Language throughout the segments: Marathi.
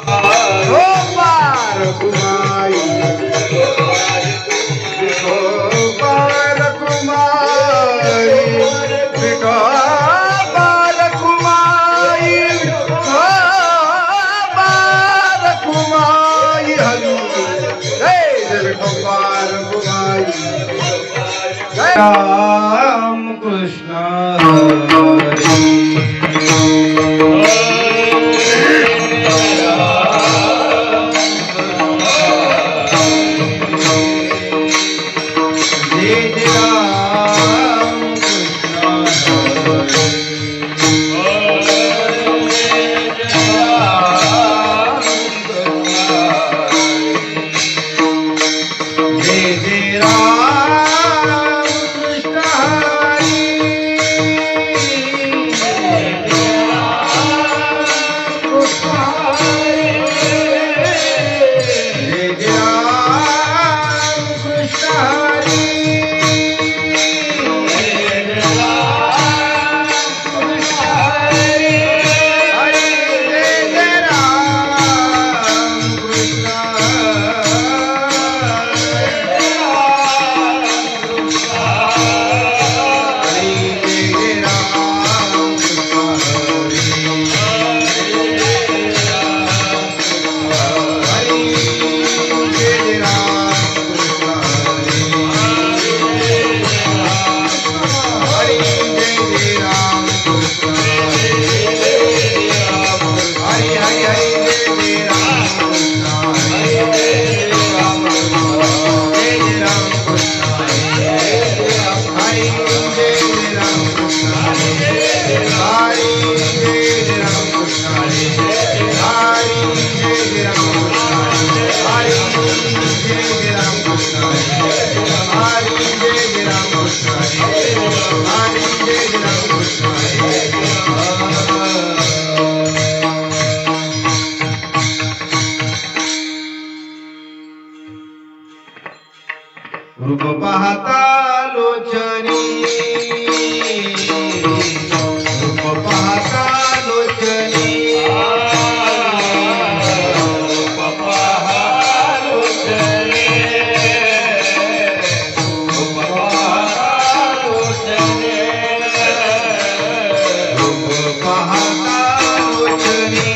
गोपाल कुमारी गोपाल कुमारी गोपाल कुमारी गोपाल कुमारी हरि जय जय गोपाल कुमारी राम कृष्ण हरि रूप पाहता लोचनी रूप पाहता लोचनी रूप पाहता लोचनी रूप पाहता लोचनी रूप पाहता लोचनी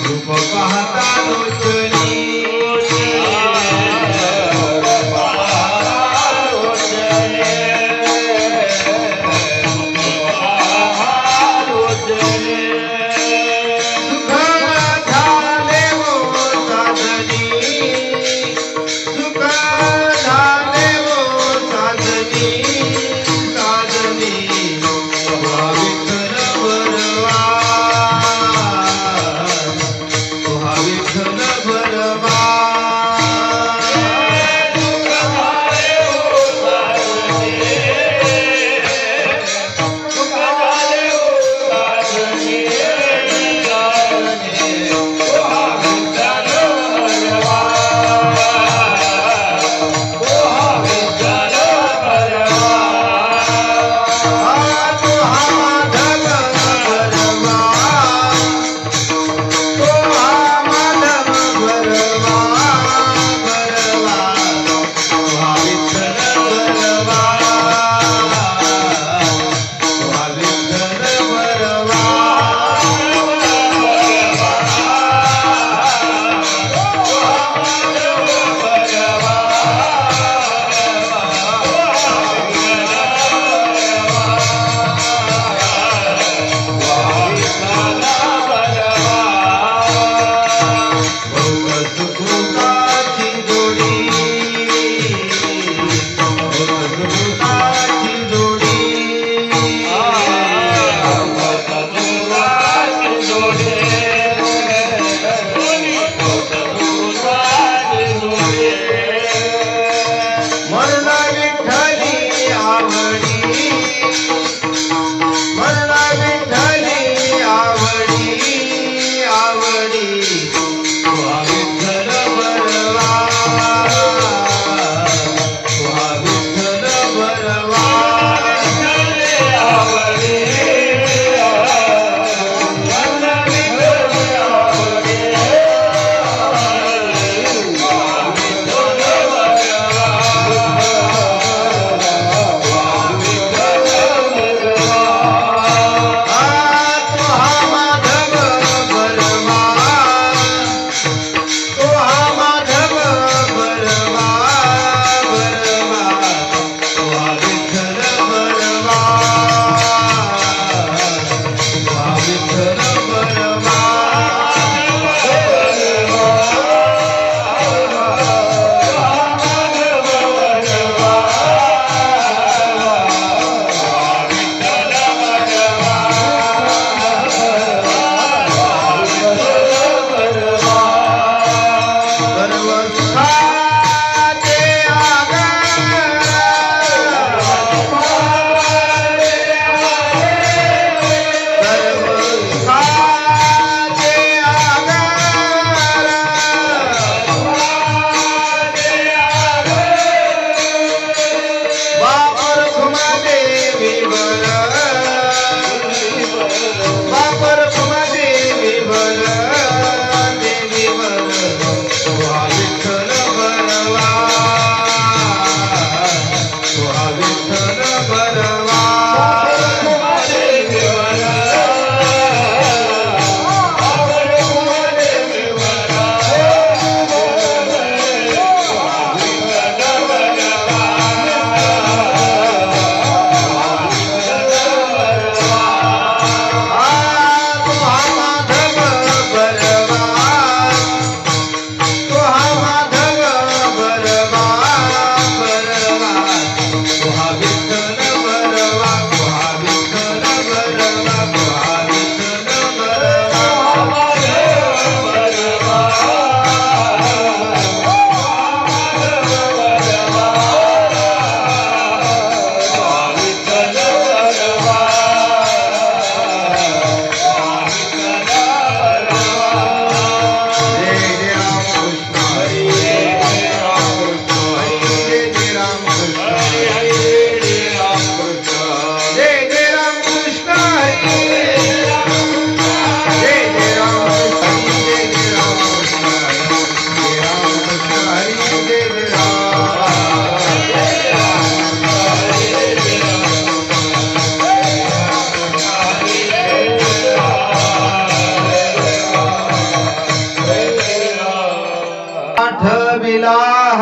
रूप पाहता लोचनी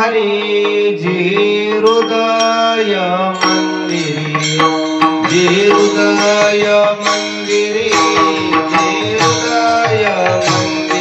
हरी जी हृदय मंदिरी, जी हृदय मंदिरी, जी हृदय मंदिरी।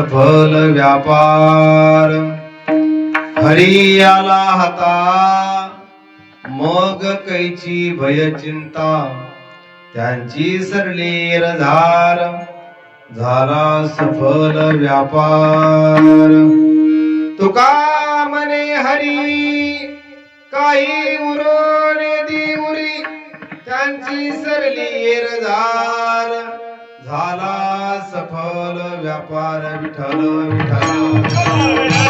सफल व्यापार हरी आला हाता मग कैची भय चिंता त्यांची सरली रधार झाला सफल व्यापार तुका म्हणे हरी काही उरोने दिवरी त्यांची सरली रधार झाला सफल व्यापार विठ्ठल विठ्ठल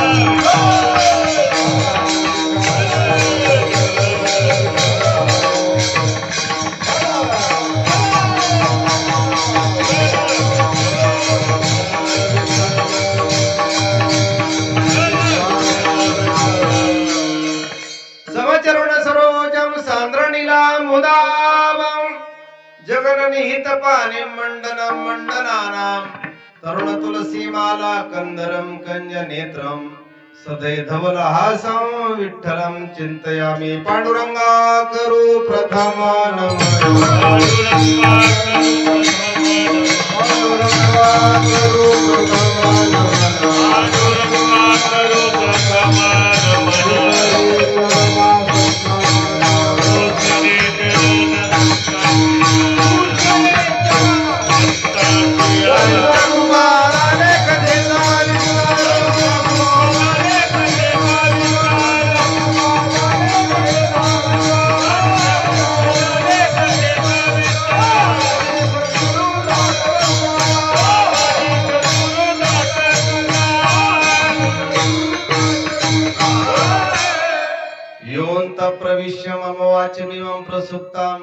जगननिहित पाने मंडनम मंडनानाम तरुण तुलसी माला कंदरम कंज नेत्रम सदै धवलहासं विठ्ठलं चिंतयामि पांडुरंगा करू प्रथम नमः प्रविश्य मम वाचमिमं प्रसुप्तां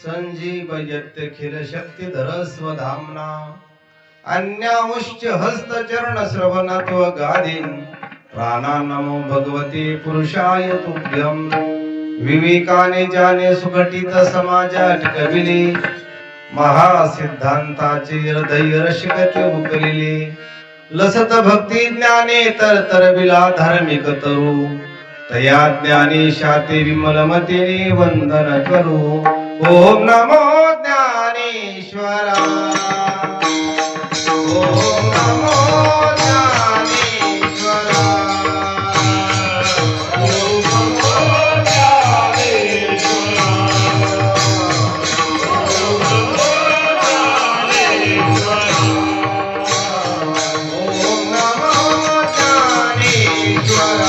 संजीवयत्यखिल शक्तिधर स्वधाम्ना अन्याहुश्च हस्तचरण श्रवणत्व गादीन् प्राणा नमो भगवते पुरुषाय तुभ्यं विवेकाने जाने सुघटित समाजात कविले महासिद्धांताचे हृदय रसिकते उकलिले लसत भक्ती ज्ञाने तर बिला धार्मिक तरू तया ज्ञानी शाते विमलमतेने वंदन करू ओम नमो ज्ञानेश्वरा ओम नमो ज्ञानेश्वरा ओम नमो ज्ञानेश्वरा ओम नमो ज्ञानेश्वरा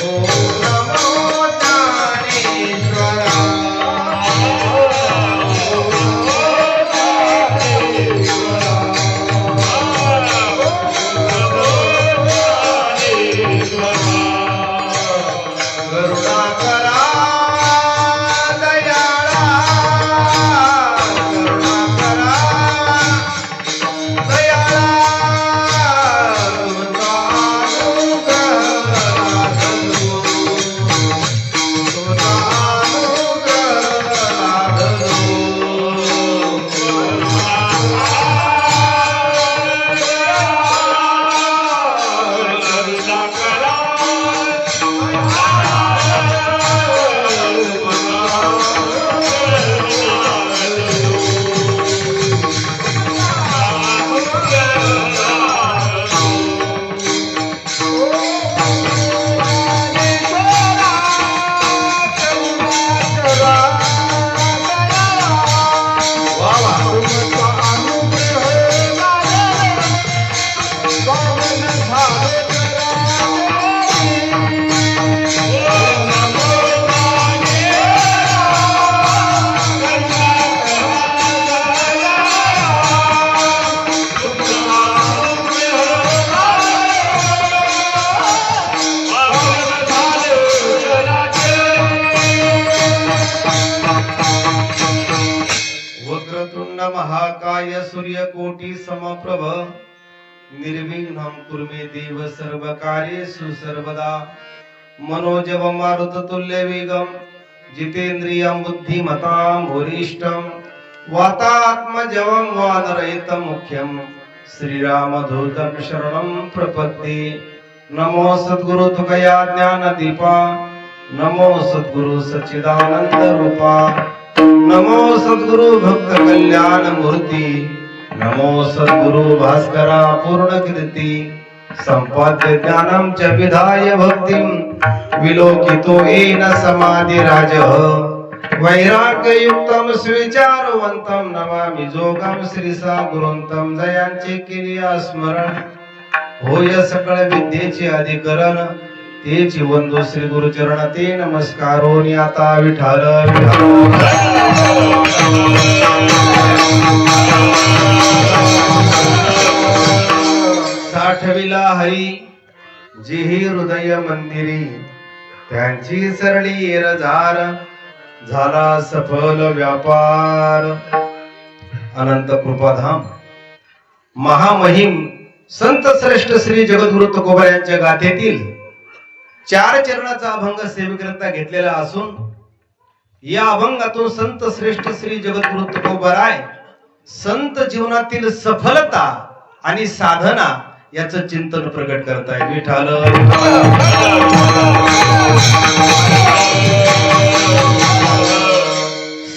ओम नमो ज्ञानेश्वरा महाकाय सूर्यकोटि समप्रभ निर्विघ्नं कुर्मे देव सर्वकार्येषु सर्वदा मनोजव मारुततुल्य वेगं जितेन्द्रियं बुद्धिमतां वरिष्ठं वातात्मजं वानरहितं मुख्यं श्रीरामदूतं शरणं प्रपद्ये नमो सद्गुरु तुकया ज्ञानदीपा नमो सद्गुरु सच्चिदानंद रूपा नमो सद्गुरु भक्त कल्याण मूर्ती नमो सद्गुरु भास्करा पूर्ण कीर्ती संपाद्य ज्ञानम च विधाय भक्तिम विलोकितो येन समाधि राज वैराग्ययुक्तम स्विचारवंतम नमामि जोगम श्री सा गुरुंतम जयांचे क्रिया स्मरण होय सकळ विद्येचे अधिकरण तेची वंदो श्री गुरुचरण ते नमस्कारो आता विठाल साठविला हरी जेही हृदय मंदिरी त्यांची सरळी एरझार झाला सफल व्यापार अनंत कृपाधाम महामहिम संत श्रेष्ठ श्री जगद्गुरु तुकोबा यांच्या गाथेतील 4 चरणाचा अभंग सेवेकरिता घेतलेला असून या अभंगातून संत श्रेष्ठ श्री जगद्गुरु तुकोबाराय संत जीवनातील सफलता आणि साधना याचं चिंतन प्रकट करताय विठाल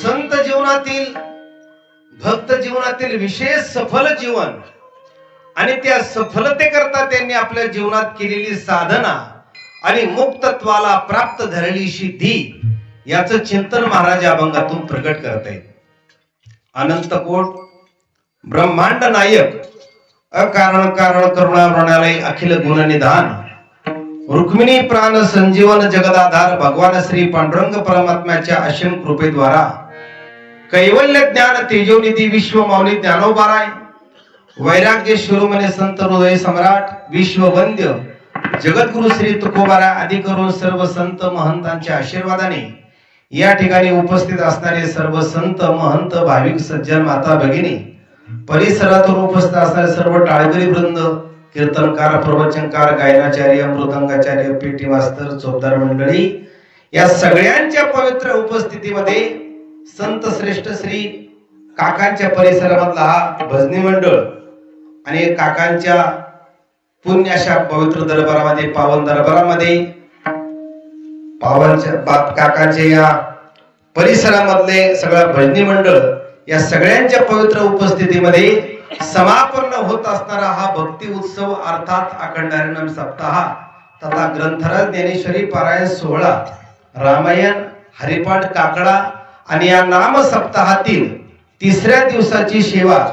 संत जीवनातील भक्त जीवनातील विशेष सफल जीवन आणि त्या सफलतेकरता त्यांनी आपल्या जीवनात केलेली साधना आणि मुक्तत्वाला प्राप्त झालेली सिद्धी याचं चिंतन महाराज अभंगातून प्रकट करतायत अनंत कोट ब्रह्मांड नायक अकारण कारण करुणा प्रणालय अखिल गुण निधान रुक्मिणी प्राण संजीवन जगदाधार भगवान श्री पांडुरंग परमात्म्याच्या असीम कृपेद्वारा कैवल्य ज्ञान तेजोनिधी विश्व मौली ज्ञानोबाराय वैराग्य शिरोमणी संत हृदय सम्राट विश्ववंद्य जगद्गुरु श्री तुकोबाराय आदी करून सर्व संत महंतांच्या आशीर्वादाने या ठिकाणी उपस्थित असणारे सर्व संत महंत भाविक सज्जन माता भगिनी परिसरातून उपस्थित असणारे सर्व टाळकरी वृंद कीर्तनकार प्रवचनकार गायनाचार्य मृदंगाचार्य पेटी मास्तर चौदार मंडळी या सगळ्यांच्या पवित्र उपस्थितीमध्ये संत श्रेष्ठ श्री काकांच्या परिसरामधला हा भजनी मंडळ आणि काकांच्या पुण्य अशा पवित्र दरबारामध्ये पावन दरबारामध्ये काकांच्या या परिसरामधले सगळं भजनी मंडळ या सगळ्यांच्या पवित्र उपस्थितीमध्ये समापन्न होत असणारा हा भक्ती उत्सव अर्थात अखंड हरिनाम सप्ताह तथा ग्रंथराज ज्ञानेश्वरी पारायण सोहळा रामायण हरिपाठ काकडा आणि या नाम सप्ताहातील 3ऱ्या दिवसाची सेवा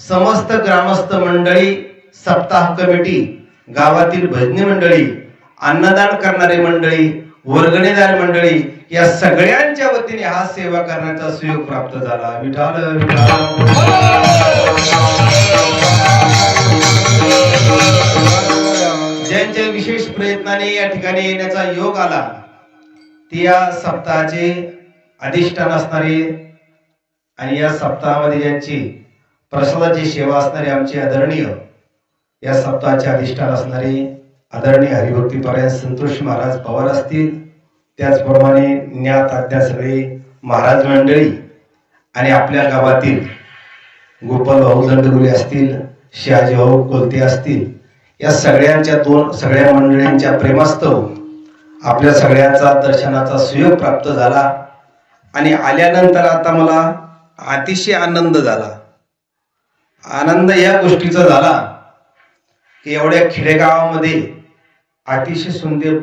समस्त ग्रामस्थ मंडळी सप्ताह कमिटी गावातील भजनी मंडळी अन्नदान करणारी मंडळी वर्गणीदार मंडळी या सगळ्यांच्या वतीने हा सेवा करण्याचा सुयोग प्राप्त झाला विठाल ज्यांच्या विशेष प्रयत्नाने या ठिकाणी येण्याचा योग आला ती या सप्ताहाचे अधिष्ठान असणारे आणि या सप्ताहामध्ये ज्यांची प्रसादाची सेवा असणारे आमचे आदरणीय या सप्ताहाचे अधिष्ठान असणारे आदरणीय हरिभक्ती पारायण संतोष महाराज पवार असतील त्याचप्रमाणे ज्ञात आज्ञा सगळे महाराज मंडळी आणि आपल्या गावातील गोपाल भाऊ दंडगुले असतील शहाजी भाऊ कोलते असतील या सगळ्या मंडळींच्या प्रेमास्तव आपल्या सगळ्यांचा दर्शनाचा सुयोग प्राप्त झाला आणि आल्यानंतर आता मला अतिशय आनंद झाला आनंद या गोष्टीचा झाला की एवढ्या खेडेगावामध्ये अतिशय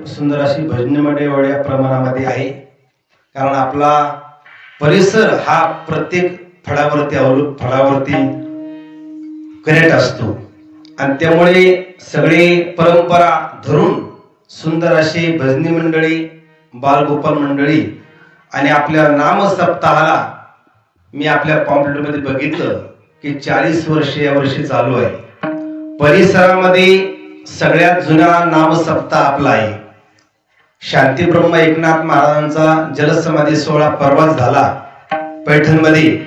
सुंदर अशी भजनी मंडळी एवढ्या प्रमाणामध्ये आहे कारण आपला परिसर हा प्रत्येक फळावरती कनेक्ट असतो आणि त्यामुळे सगळे परंपरा धरून सुंदर अशी भजनी मंडळी बालगोपाल मंडळी आणि आपल्या नाम सप्ताहाला मी आपल्या पॉम्पलेट मध्ये बघितलं की 40 वर्ष या वर्षी चालू आहे परिसरामध्ये सगळ्यात जुना नाम सप्ताह आपला आहे शांती ब्रह्म एकनाथ महाराजांचा जलसमाधी सोहळा परवाच झाला पैठण मध्ये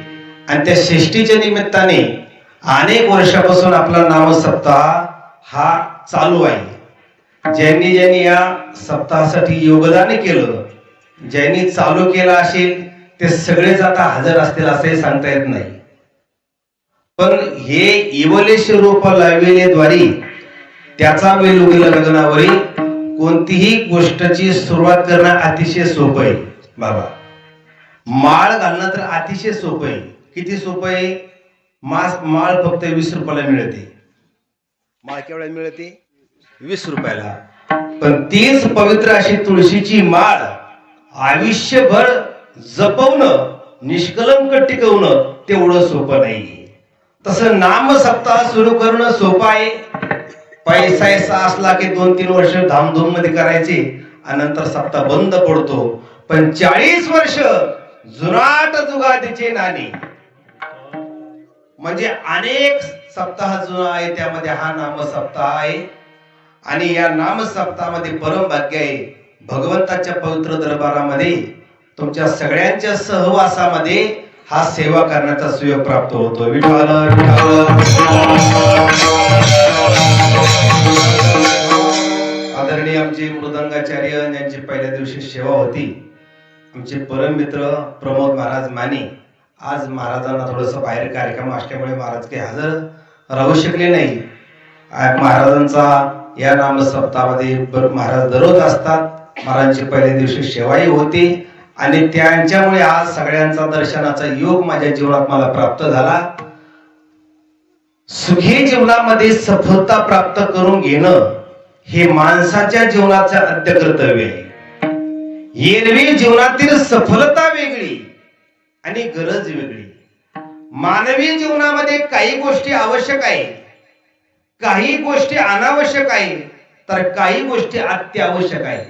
आणि त्या षष्टीच्या निमित्ताने अनेक वर्षापासून आपला नाम सप्ताह हा चालू आहे ज्यांनी या सप्ताहासाठी योगदान केलं ज्यांनी चालू केला असेल ते सगळेच आता हजर असतील असंही सांगता येत नाही पण हे इवलेश रूप लावलेद्वारे त्याचा वेलुगीला लग्नावरी कोणतीही गोष्टची सुरुवात करणं अतिशय सोपं आहे बाबा माळ घालणं तर अतिशय सोपं आहे किती सोपं आहे माळ फक्त 20 रुपयाला मिळते. माळ केवढ्या मिळते? 20 रुपयाला. पण तीच पवित्र अशी तुळशीची माळ आयुष्यभर जपवणं, निष्कलंक टिकवणं तेवढं सोपं नाही. तसं नाम सप्ताह सुरू करणं सोपं आहे. पैसा असला की 2-3 वर्ष धामधूम मध्ये करायचे आणि नंतर सप्ताह बंद पडतो. पण 40 वर्ष जुनाट जुगादीचे नाणे म्हणजे अनेक सप्ताह जुना आहे, त्यामध्ये हा नाम सप्ताह आहे. आणि या नाम सप्ताहामध्ये परम भाग्य आहे. भगवंताच्या पवित्र दरबारामध्ये तुमच्या सगळ्यांच्या सहवासामध्ये हा सेवा करण्याचा सुयोग प्राप्त होतो. विठ्ठल आदरणीय आमचे मृदंगाचार्य यांची पहिल्या दिवशी सेवा होती. आमचे परम मित्र प्रमोद महाराज माने आज महाराजांना थोडस बाहेर कार्यक्रम असल्यामुळे महाराज काही हजर राहू शकले नाही. महाराजांचा या नाम सप्ताहामध्ये महाराज दररोज असतात. महाराजांची पहिल्या दिवशी सेवाही होती आणि त्यांच्यामुळे आज सगळ्यांचा दर्शनाचा योग माझ्या जीवनात मला प्राप्त झाला. सुखी जीवनामध्ये सफलता प्राप्त करून घेणं हे माणसाच्या जीवनाचे आद्य कर्तव्य आहे. एरवी जीवनातील सफलता वेगळी आणि गरज वेगळी. मानवी जीवनामध्ये काही गोष्टी आवश्यक आहे, काही गोष्टी अनावश्यक आहे, तर काही गोष्टी अत्यावश्यक आहे.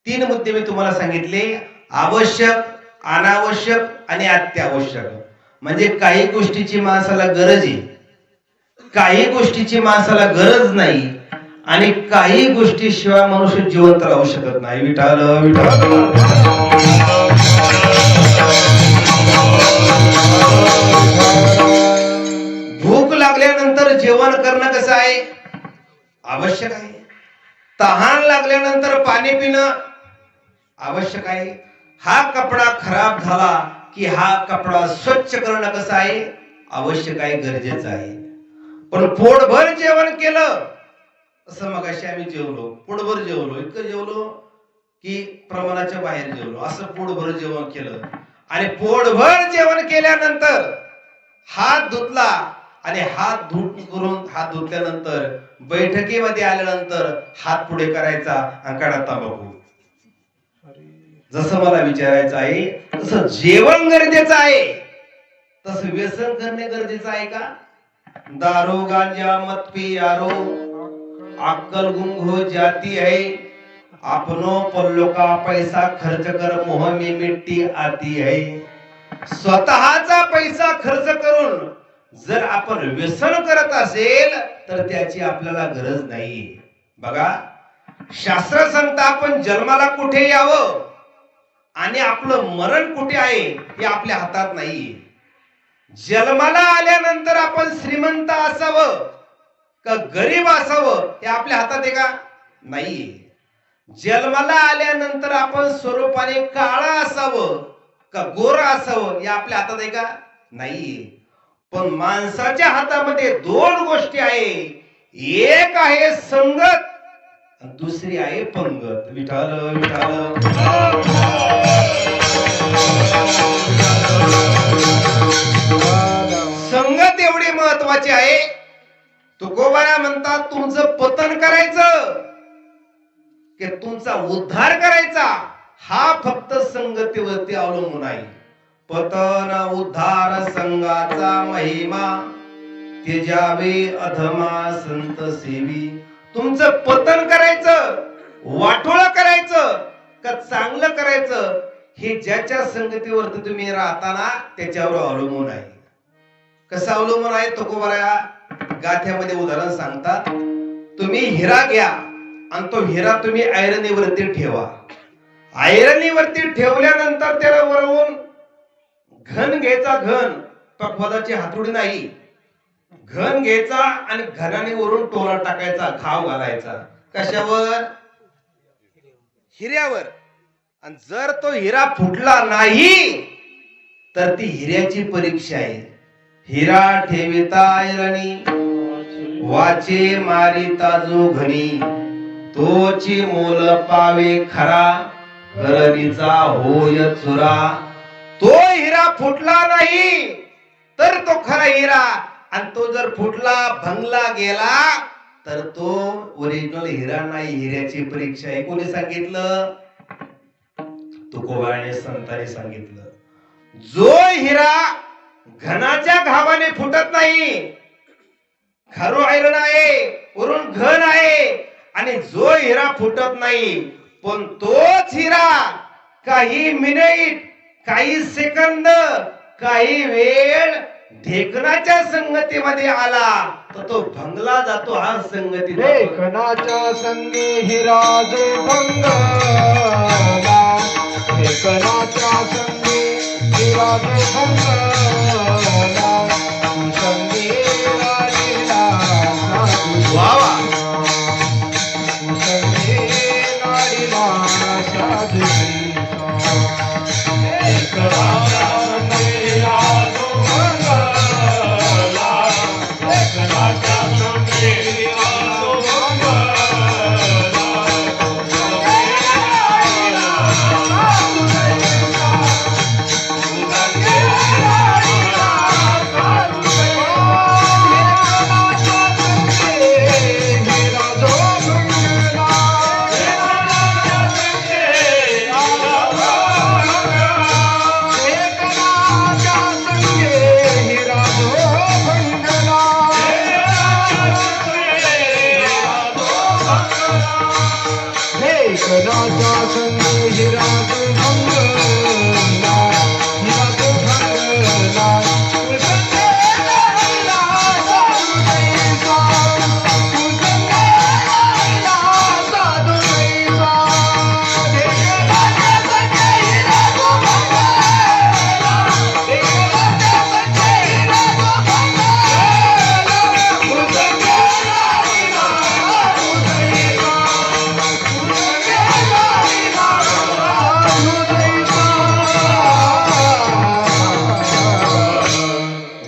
3 मुद्दे मी तुम्हाला सांगितले: आवश्यक, अनावश्यक आणि अत्यावश्यक. म्हणजे काही गोष्टीची माणसाला गरज आहे, काही गोष्टीची माणसाला गरज नाही आणि काही गोष्टी शिवाय मनुष्य जिवंत राहू शकत नाही. विठ्ठल विठ्ठल. भूक लागल्यानंतर जेवण करणं कसं आहे? आवश्यक आहे. तहान लागल्यानंतर पाणी पिणं आवश्यक आहे. हा कपडा खराब झाला की हा कपडा स्वच्छ करणं कसं आहे? आवश्यक आहे, गरजेचं आहे. पण पोटभर जेवण केलं, असं मगाशी आम्ही जेवलो, पोटभर जेवलो, इतकं जेवलो की प्रमाणाच्या बाहेर जेवलो, असं पोटभर जेवण केलं आणि पोटभर जेवण केल्यानंतर हात धुतला आणि हात हात धुतल्यानंतर बैठकीमध्ये आल्यानंतर हात पुढे करायचा आणि काढा तंबाखू. जसं मला विचारायचं आहे, तसं जेवण गरजेचं आहे, तसं व्यसन करणे गरजेचं आहे का? दारू गांजा मत पियारो अक्कल गुंग हो जाती है, अपनों पल्लों का पैसा खर्च कर मोह में मिट्टी आती है. स्वतःचा पैसा खर्च करून जर आपण व्यसन करत असेल तर त्याची आपल्याला गरज नाही. बघा, शास्त्र सांगतं आपण जन्माला कुठे यावं आणि आपलं मरण कुठे आहे हे आपल्या हातात नाही. जन्माला आल्यानंतर आपण श्रीमंत असावं का गरीब असावं हे आपल्या हातात आहे का? नाही. जन्माला आल्यानंतर आपण स्वरूपाने काळा असावं का गोरा असावं हे आपल्या हातात आहे का? नाही. पण माणसाच्या हातामध्ये 2 गोष्टी आहे. एक आहे संगत आणि दुसरी आहे पंगत. विठ्ठल विठ्ठल. संगत एवढी महत्वाची आहे. तुकोबारा म्हणतात, तुमचं पतन करायचं की तुमचा उद्धार करायचा हा फक्त संगतीवरती अवलंबून आहे. पतन उद्धार संगाचा महिमा, तेजावे अधमा संत सेवी. तुमचं पतन करायचं, वाटोळ करायचं का चांगलं करायचं हे ज्याच्या संगतीवरती तुम्ही राहताना त्याच्यावर अवलंबून आहे. कसं अवलंबून आहे? तुकोबारा गाथ्यामध्ये उदाहरण सांगतात. तुम्ही हिरा घ्या आणि तो हिरा तुम्ही ऐरणीवरती ठेवा. ऐरणीवरती ठेवल्यानंतर त्याला वरवून घन घ्यायचा. घन पक्वादाची हातोडी नाही, घन घ्यायचा आणि घनाने वरून टोला टाकायचा, खाव घालायचा. कशावर? हिऱ्यावर. आणि जर तो हिरा फुटला नाही तर ती हिऱ्याची परीक्षा आहे. हिरा ठेविता ऐरणी, वाचे मारिता जो घनी, तोची मोल पावे खरा, करणीचा होय चुरा. तो हिरा फुटला नाही तर तो खरा हिरा, आणि तो जर फुटला भंगला गेला तर तो ओरिजिनल हिरा नाही. हिऱ्याची परीक्षा आहे. कोणी सांगितलं? तुकोबाने संतांनी सांगितलं. जो हिरा घनाच्या घावाने फुटत नाही, खरो आयरन आहे, वरून घन आहे, आणि जो हिरा फुटत नाही, पण तोच हिरा काही मिनिट, काही सेकंद, काही वेळ ढेकणाच्या संगतीमध्ये आला तर तो भंगला जातो. हा संगती ढेकणाच्या संगी हिरा जो भंगला, ढेकणाच्या संगी हिरा जो भंगला, संगी नाडीला साधू, वा वा. संगी नाडीला साधू. ढेकणाच्या संगी हिरा जो भंगला, ढेकणाच्या संगी हिरा जो ढेकणाच्या संगी हिरा जो भंगला, हिरा जो भंगला, संगे नाडीला साधू तैसा, संगे नाडीला साधू तैसा. ढेकणाच्या संगी हिरा जो भंगला, ढेकणाच्या संगी हिरा जो भंगला, संगे नाडीला साधू तैसा.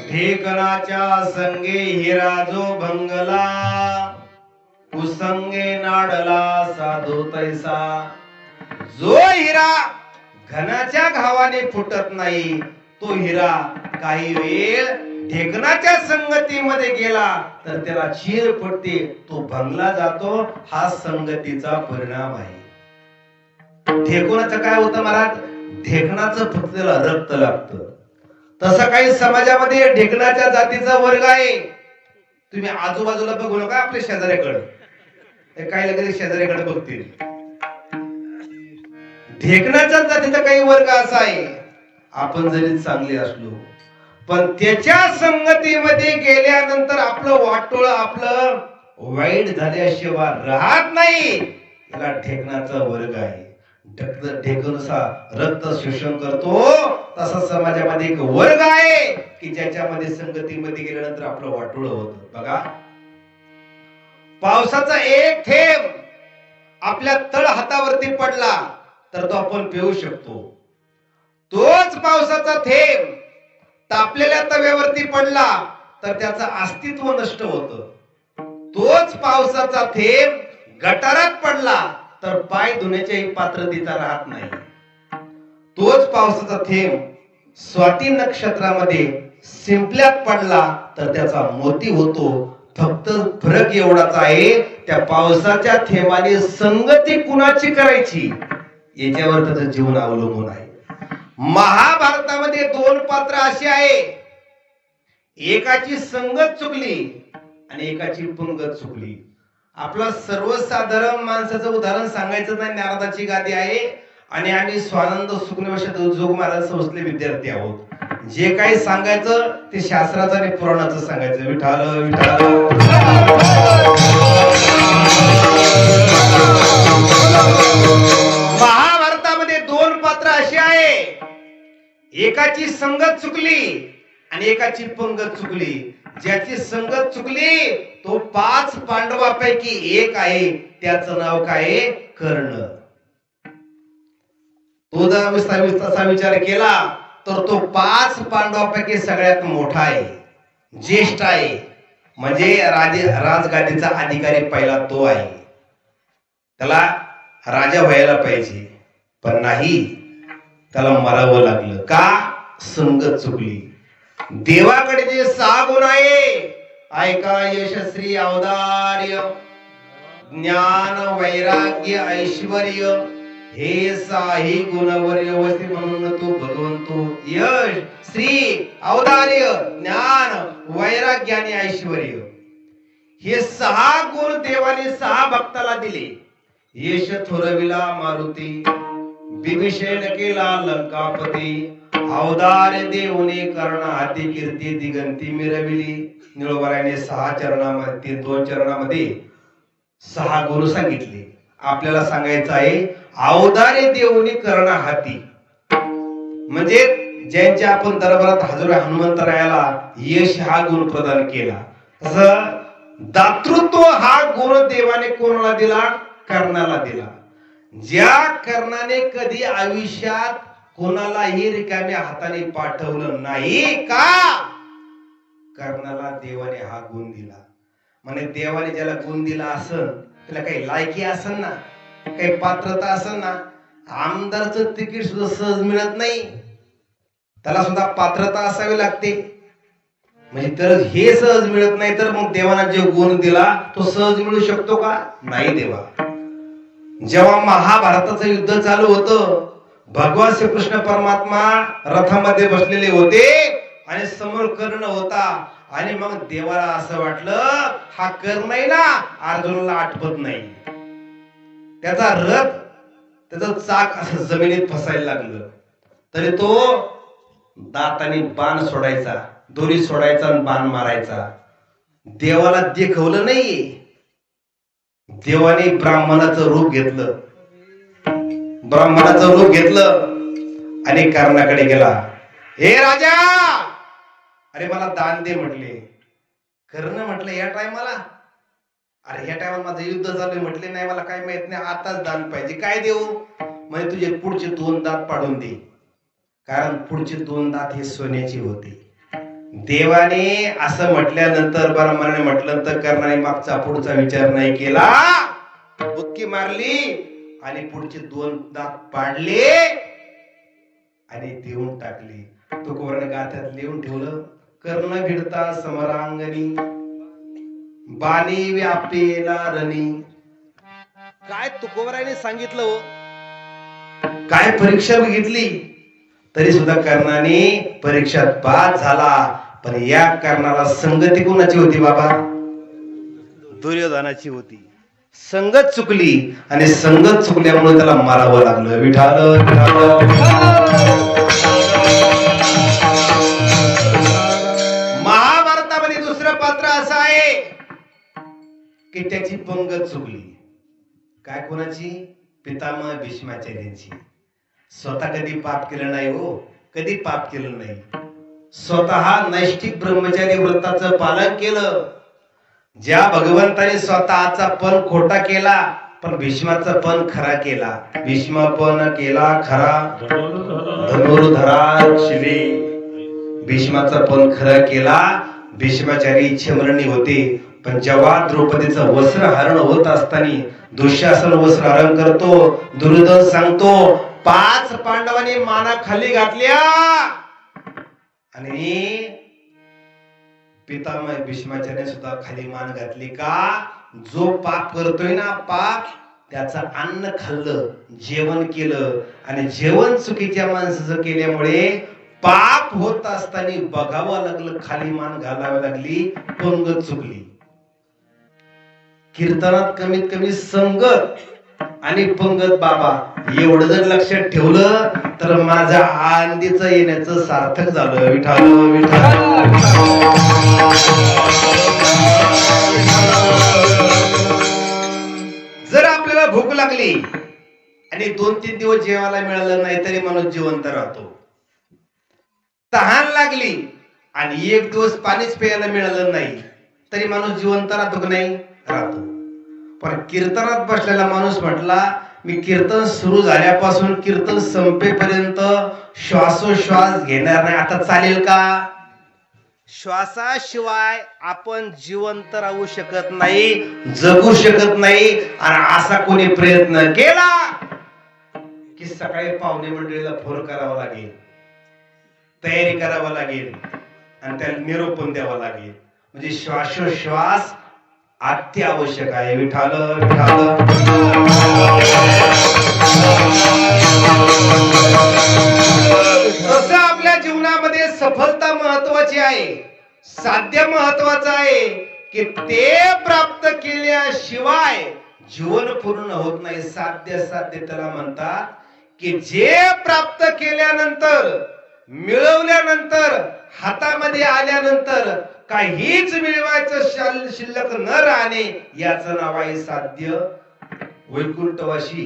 ढेकणाच्या संगे हिरा जो भंगला, कुसंगे नाडला साधू तैसा. जो हिरा घनाच्या घावाने फुटत नाही, तो हिरा काही वेळ ढेकणाच्या संगतीमध्ये गेला तर त्याला चीर पडते, तो भंगला जातो. हा संगतीचा परिणाम आहे. ढेकणाचं काय होतं महाराज? ढेकणाचं फक्त त्याला रक्त लागतं. तसं काही समाजामध्ये ढेकणाच्या जातीचा वर्ग आहे. तुम्ही आजूबाजूला बघू नका, आपल्या शेजाऱ्याकडे, काही लगेच शेजाऱ्याकडे बघतील. ढेकणाच्या जातीचा काही वर्ग असा आहे, आपण जरी चांगले असलो पण त्याच्या संगतीमध्ये गेल्यानंतर आपलं वाटोळ, आपलं वाईट झाल्याशिवाय राहत नाही. याला ढेकणाचा वर्ग आहे. ढेकणसा रक्त शोषण करतो, तसा समाजामध्ये एक वर्ग आहे की ज्याच्यामध्ये संगतीमध्ये गेल्यानंतर आपलं वाटोळ होतं. बघा, पावसाचा एक थेंब आपल्या तळ हातावरती पडला तर तो आपण पिऊ शकतो. तोच पावसाचा थेंब तापलेल्या तव्यावरती पडला तर त्याचं अस्तित्व नष्ट होतं. तोच पावसाचा थेंब गटारात पडला तर पाय धुण्याच्याही पात्रतेचा राहत नाही. तोच पावसाचा थेंब स्वाती नक्षत्रामध्ये शिंपल्यात पडला तर त्याचा मोती होतो. फक्त फरक एवढाच आहे, त्या पावसाच्या थेंबाने संगती कुणाची करायची याच्यावर त्याचं जीवन अवलंबून आहे. महाभारतामध्ये दोन पात्र अशी आहे, एकाची संगत चुकली आणि एकाची पंगत चुकली. आपला सर्वसाधारण माणसाचं उदाहरण सांगायचं नाही, नारदाची गादी आहे आणि आम्ही स्वानंद सुखनिवासात जोग महाराज संस्थेतले विद्यार्थी आहोत. जे काही सांगायचं ते शास्त्राचं आणि पुराणाचं सांगायचं. विठाल विठाल. महाभारतामध्ये दोन पात्र अशी आहे, एकाची संगत चुकली आणि एकाची पंगत चुकली. ज्याची संगत चुकली तो 5 पांडवापैकी एक आहे, त्याचं नाव काय? कर्ण. तो जर तसा विचार केला तर तो 5 पांडवापैकी सगळ्यात मोठा आहे, ज्येष्ठ आहे, म्हणजे राजगादीचा अधिकारी पहिला तो आहे. त्याला राजा व्हायला पाहिजे, पण नाही, त्याला मरावं लागलं. का? संगत चुकली. देवाकडे जे 6 गुण आहे ऐका, यशस्वी, औदार्य, ज्ञान, वैराग्य, ऐश्वर्य, हे 6 गुणवर व्यवस्थित म्हणून तो भगवंतो यश, श्री, औदार्य, ज्ञान, वैराग्य आणि ऐश्वर्य हे 6 गुण देवाने 6 भक्ताला दिले. यश थोरविला मारुती, बिभीषण केला लंकापती, औदार्य देऊने कर्ण हाती कीर्ती दिगंती मिरविली. निळोबाराने 6 चरणामध्ये 2 चरणामध्ये 6 गुण सांगितले. आपल्याला सांगायचं आहे औदार्य देऊने कर्ण हाती, म्हणजे ज्यांच्या आपण दरबारात हजर हनुमंतरायाला यश हा गुण प्रदान केला, तसं दातृत्व हा गुण देवाने कोणाला दिला? कर्णाला दिला. ज्या कर्णाने कधी आयुष्यात कोणालाही रिकाम्या हाताने पाठवलं नाही का, कर्णाला देवाने हा गुण दिला. म्हणजे देवाने ज्याला गुण दिला असन त्याला काही लायकी असन ना, काही पात्रता असन ना. आमदारचं तिकीट सुद्धा सहज मिळत नाही, त्याला सुद्धा पात्रता असावी लागते. म्हणजे तर हे सहज मिळत नाही, तर मग देवाना जे गुण दिला तो सहज मिळू शकतो का? नाही. देवा जेव्हा महाभारताचं युद्ध चालू होतं, भगवान श्रीकृष्ण परमात्मा रथामध्ये बसलेले होते आणि समोर कर्ण होता, आणि मग देवाला असं वाटलं हा कर्ण आहे ना, अर्जुनाला आठवत नाही. त्याचा रथ, त्याचं चाक असं जमिनीत फसायला लागलं, तरी तो दाताने बाण सोडायचा, दोरी सोडायचा आणि बाण मारायचा. देवाला देखवलं नाही. देवाने ब्राह्मणाचं रूप घेतलं, ब्राह्मणाचं रूप घेतलं आणि कर्णाकडे गेला. हे राजा, अरे मला दान दे म्हटले. कर्ण म्हटलं या टायमाला, अरे ह्या टायमाला माझं युद्ध चालू म्हटले, नाही मला काय माहित नाही, आताच दान पाहिजे. काय देऊ? म्हणजे तुझे पुढचे 2 दात पाडून दे, कारण पुढचे 2 दात हे सोन्याचे होते. देवाने असं म्हटल्यानंतर ब्राह्मणाने म्हटलं तर कर्णाने मागचा पुढचा विचार नाही केला, बुक्की मारली आणि पुढचे 2 दात पाडले आणि देऊन टाकले. तुकोबाराने गाथ्यात लिहून ठेवलं, कर्ण भिडता समरांगणी, बाणी व्यापेला रणी. काय तुकोबाराने सांगितलं हो, काय परीक्षा बघितली, तरी सुद्धा कर्णाने परीक्षात पास झाला. पण या कर्णाला संगती कोणाची होती बाबा? दुर्योधनाची होती. संगत चुकली आणि संगत चुकल्यामुळे त्याला मारावं लागलं. विठाल महाभारतामध्ये दुसरं पात्र असं आहे की त्याची पंगत चुकली. काय कोणाची? पितामह भीष्माचार्यांची. स्वतः कधी पाप केलं नाही हो, कधी पाप केलं नाही. स्वतः नैष्ठिक ब्रह्मचारी व्रताचं पालन केलं. ज्या भगवंताने स्वतःचा पण खोटा केला पण भीष्माचा पण खरा केला. भीष्म पण केला खरा धनुर्धरा शिवे, भीष्माचा पण खरा केला. भीष्माचारी इच्छेमरणी होते, पण जेव्हा द्रौपदीचं वस्त्र हरण होत असताना दुःशासन वस्त्र हरण करतो, दुर्योधन सांगतो 5 पांडवांनी माना खाली घातल्या आणि पितामह भीष्माचार्याने सुद्धा खाली मान घातली. का? जो पाप करतोय ना पाप, त्याचं अन्न खाल्लं, जेवण केलं आणि जेवण चुकीच्या माणसाचं केल्यामुळे पाप होत असताना बघावं लागलं, खाली मान घालावी लागली, पंगत चुकली. कीर्तनात कमीत कमी संगत आणि पंगत बाबा एवढं जर लक्षात ठेवलं तर माझ्या आनंदीचं येण्याचं सार्थक झालं. विठाल विठाल. जर आपल्याला भूक लागली आणि 2-3 दिवस जेवायला मिळालं नाही तरी माणूस जिवंत राहतो. तहान लागली आणि 1 दिवस पाणीच प्यायला मिळालं नाही तरी माणूस जिवंत राहतो की नाही? राहतो. पण कीर्तनात बसलेला माणूस म्हटला, मी कीर्तन सुरू झाल्यापासून कीर्तन संपेपर्यंत श्वासोश्वास घेणार नाही. आता चालेल का? श्वासाशिवाय आपण जिवंत राहू शकत नाही, जगू शकत नाही. आणि असा कोणी प्रयत्न केला की सकाळी पाहुणे मंडळीला फोन करावा लागेल, तयारी करावा लागेल, आणि त्याला निरोप पण द्यावा लागेल. म्हणजे श्वासोश्वास अत्यावश्यक आहे. विठाल विठाल. तसं आपल्या जीवनामध्ये सफलता महत्वाची आहे, साध्य महत्वाचं आहे की ते प्राप्त केल्याशिवाय जीवन पूर्ण होत नाही. साध्य साध्य त्याला म्हणतात की जे प्राप्त केल्यानंतर, मिळवल्यानंतर, हातामध्ये आल्यानंतर काहीच मिळवायचं शिल्लक न राहणे, याचं नाव आहे साध्य. वैकुंठवासी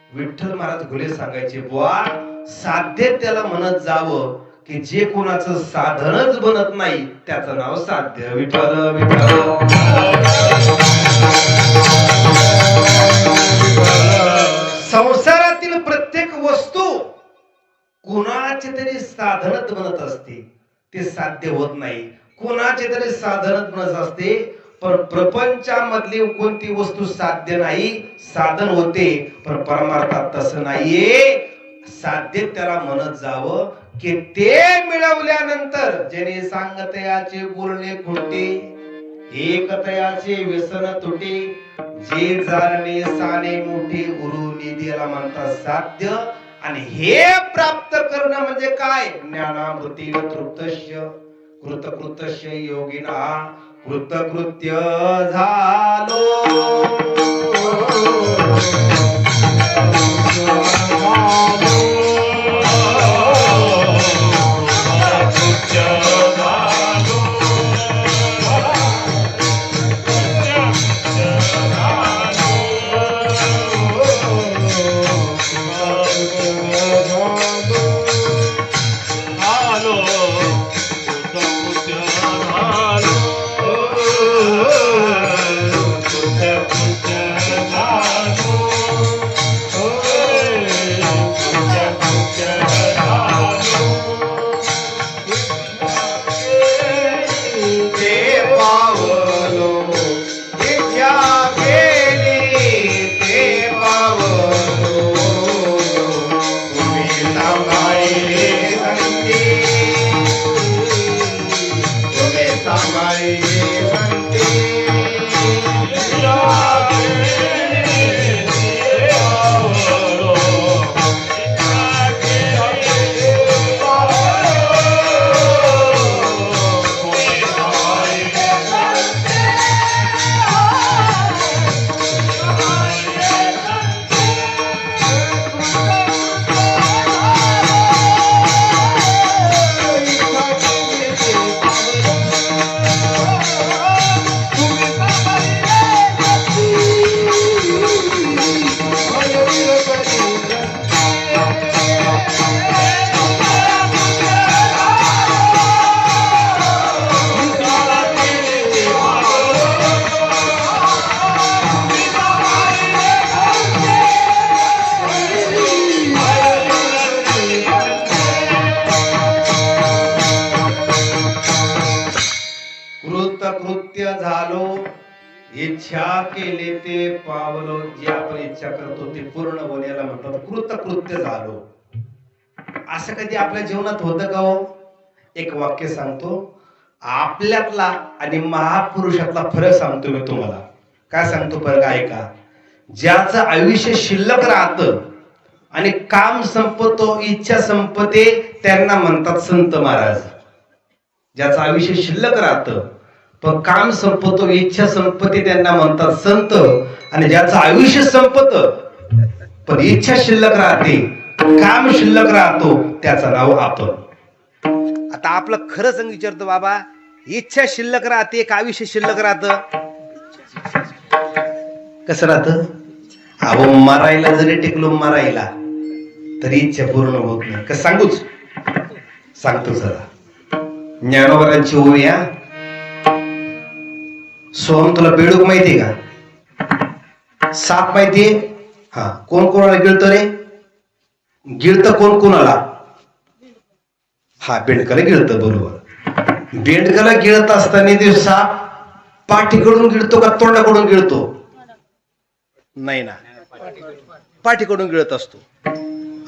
विठ्ठल महाराज घुले सांगायचे, बुवा साध्य त्याला म्हणत जावं की जे कोणाचं साधनच बनत नाही त्याचं नाव साध्य. विठ्ठल विठ्ठल. संसारातील प्रत्येक वस्तू कुणाचे तरी साधनच बनत असते, ते साध्य होत नाही. कुणाचे तरी साधनच बनत असते, पण प्रपंचामधली कोणती वस्तू साध्य नाही, साधन होते. पण परमार्थात तसं नाहीये. साध्य त्याला म्हणत जावं की ते मिळवल्यानंतर ज्याने सांगतयाचे बोलणे खोटे, एकतयाचे व्यसन तुटे, जे जाणणे साने मोठे, गुरु निधीला म्हणतात साध्य. आणि हे प्राप्त करणं म्हणजे काय? ज्ञानामृती तृप्तस्य कृतकृतस्य योगिना कृतकृत्य झालो. कृत्य झालो, इच्छा केले ते पावलो. जे आपण इच्छा करतो ते पूर्ण होण्याला म्हणतात कृतकृत्य झालो. असं कधी आपल्या जीवनात होतं का हो? एक वाक्य सांगतो, आपल्यातला आणि महापुरुषातला फरक सांगतो मी तुम्हाला. काय सांगतो फरक ऐका. ज्याचं आयुष्य शिल्लक राहतं आणि काम संपतो, इच्छा संपते, त्यांना म्हणतात संत महाराज. ज्याचं आयुष्य शिल्लक राहतं पण काम संपतो, इच्छा संपते, त्यांना म्हणतात संत. आणि ज्याचं आयुष्य संपत पण इच्छा शिल्लक राहते, काम शिल्लक राहतो, त्याचं नाव आपण. आता आपलं खरं सांग विचारतो बाबा, इच्छा शिल्लक राहते का आयुष्य शिल्लक राहतं? कसं राहतं? अहो मरायला जरी टिकलो मरायला तरी इच्छा पूर्ण होत नाही. कसं सांगूच? सांगतो जरा. ज्ञानोबरांची ओवी या. सोहम तुला बेडूक माहितीये का? साप माहितीये? हा. कोण कोणाला गिळतो रे? गिळतं कोण कोणाला? हा, बेंडकाला गिळतं. बरोबर. बेंडकाला गिळत असताना ते साप पाठीकडून गिळतो का तोंडाकडून गिळतो? नाही ना, पाठीकडून गिळत असतो.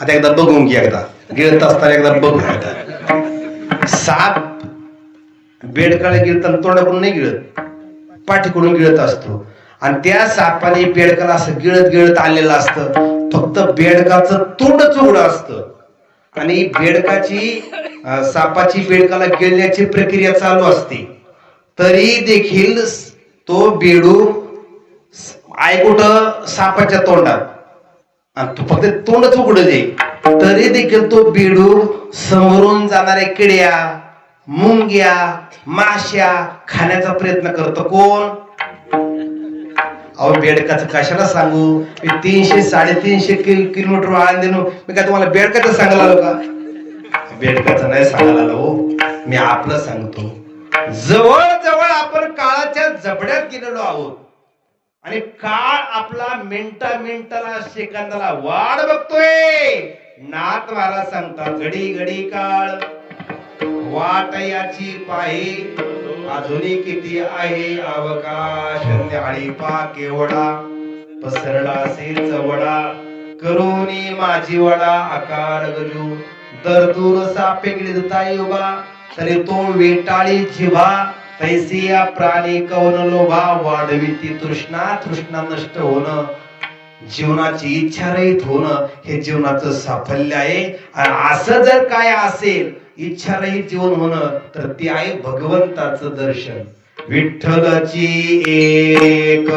आता एकदा बघून घ्या, एकदा गिळत असताना एकदा बघू. साप बेडकाला गिळताना तोंडाकडून नाही गिळत, पाठीकडून गिळत असतो. आणि त्या सापाने बेडकाला असं गिळत गिळत आलेलं असतं. फक्त बेडकाचं तोंडच उघडं असतं आणि बेडकाची सापाची बेडकाला गिळण्याची प्रक्रिया चालू असते. तरी देखील तो बेडू आहे कुठं? सापाच्या तोंडात. आणि तो फक्त तोंडच उघड दे, तरी देखील तो बेडू समोरून जाणाऱ्या किड्या, मुंग्या, माश्या खाण्याचा प्रयत्न करतो. कोण? अहो बेडकाचं कशाला सांगू? मी 300-350 किलोमीटर आळंदीन मी काय तुम्हाला बेडकाचं सांगायला आलो का? बेडकाचं नाही सांगायला आलो हो, मी आपलं सांगतो. जवळ जवळ आपण काळाच्या जबड्यात गेलेलो आहोत आणि काळ आपला मिनिटाला सेकंदाला वाढ बघतोय. नाथ महाराज सांगतात, घडी घडी काळ वाट याची पाही, अजूनही किती आहे अवकाश. न्याळी पा केवडा पसरला से चवडा, करोनी माझी वडा आकार गजू. दर दूर सापे गिळता युगा, तरी तो वेटाळी जिव्हा. तैसी या प्राणी कवन लोभा, वाढविती तृष्णा तृष्णा नष्ट होणं. जीवनाची इच्छा रहित होणं हे जीवनाचं साफल्य आहे. आणि असं जर काय असेल इच्छा रहित जीवन होणं, तर ते आहे भगवंताचं दर्शन. विठ्ठलाची एक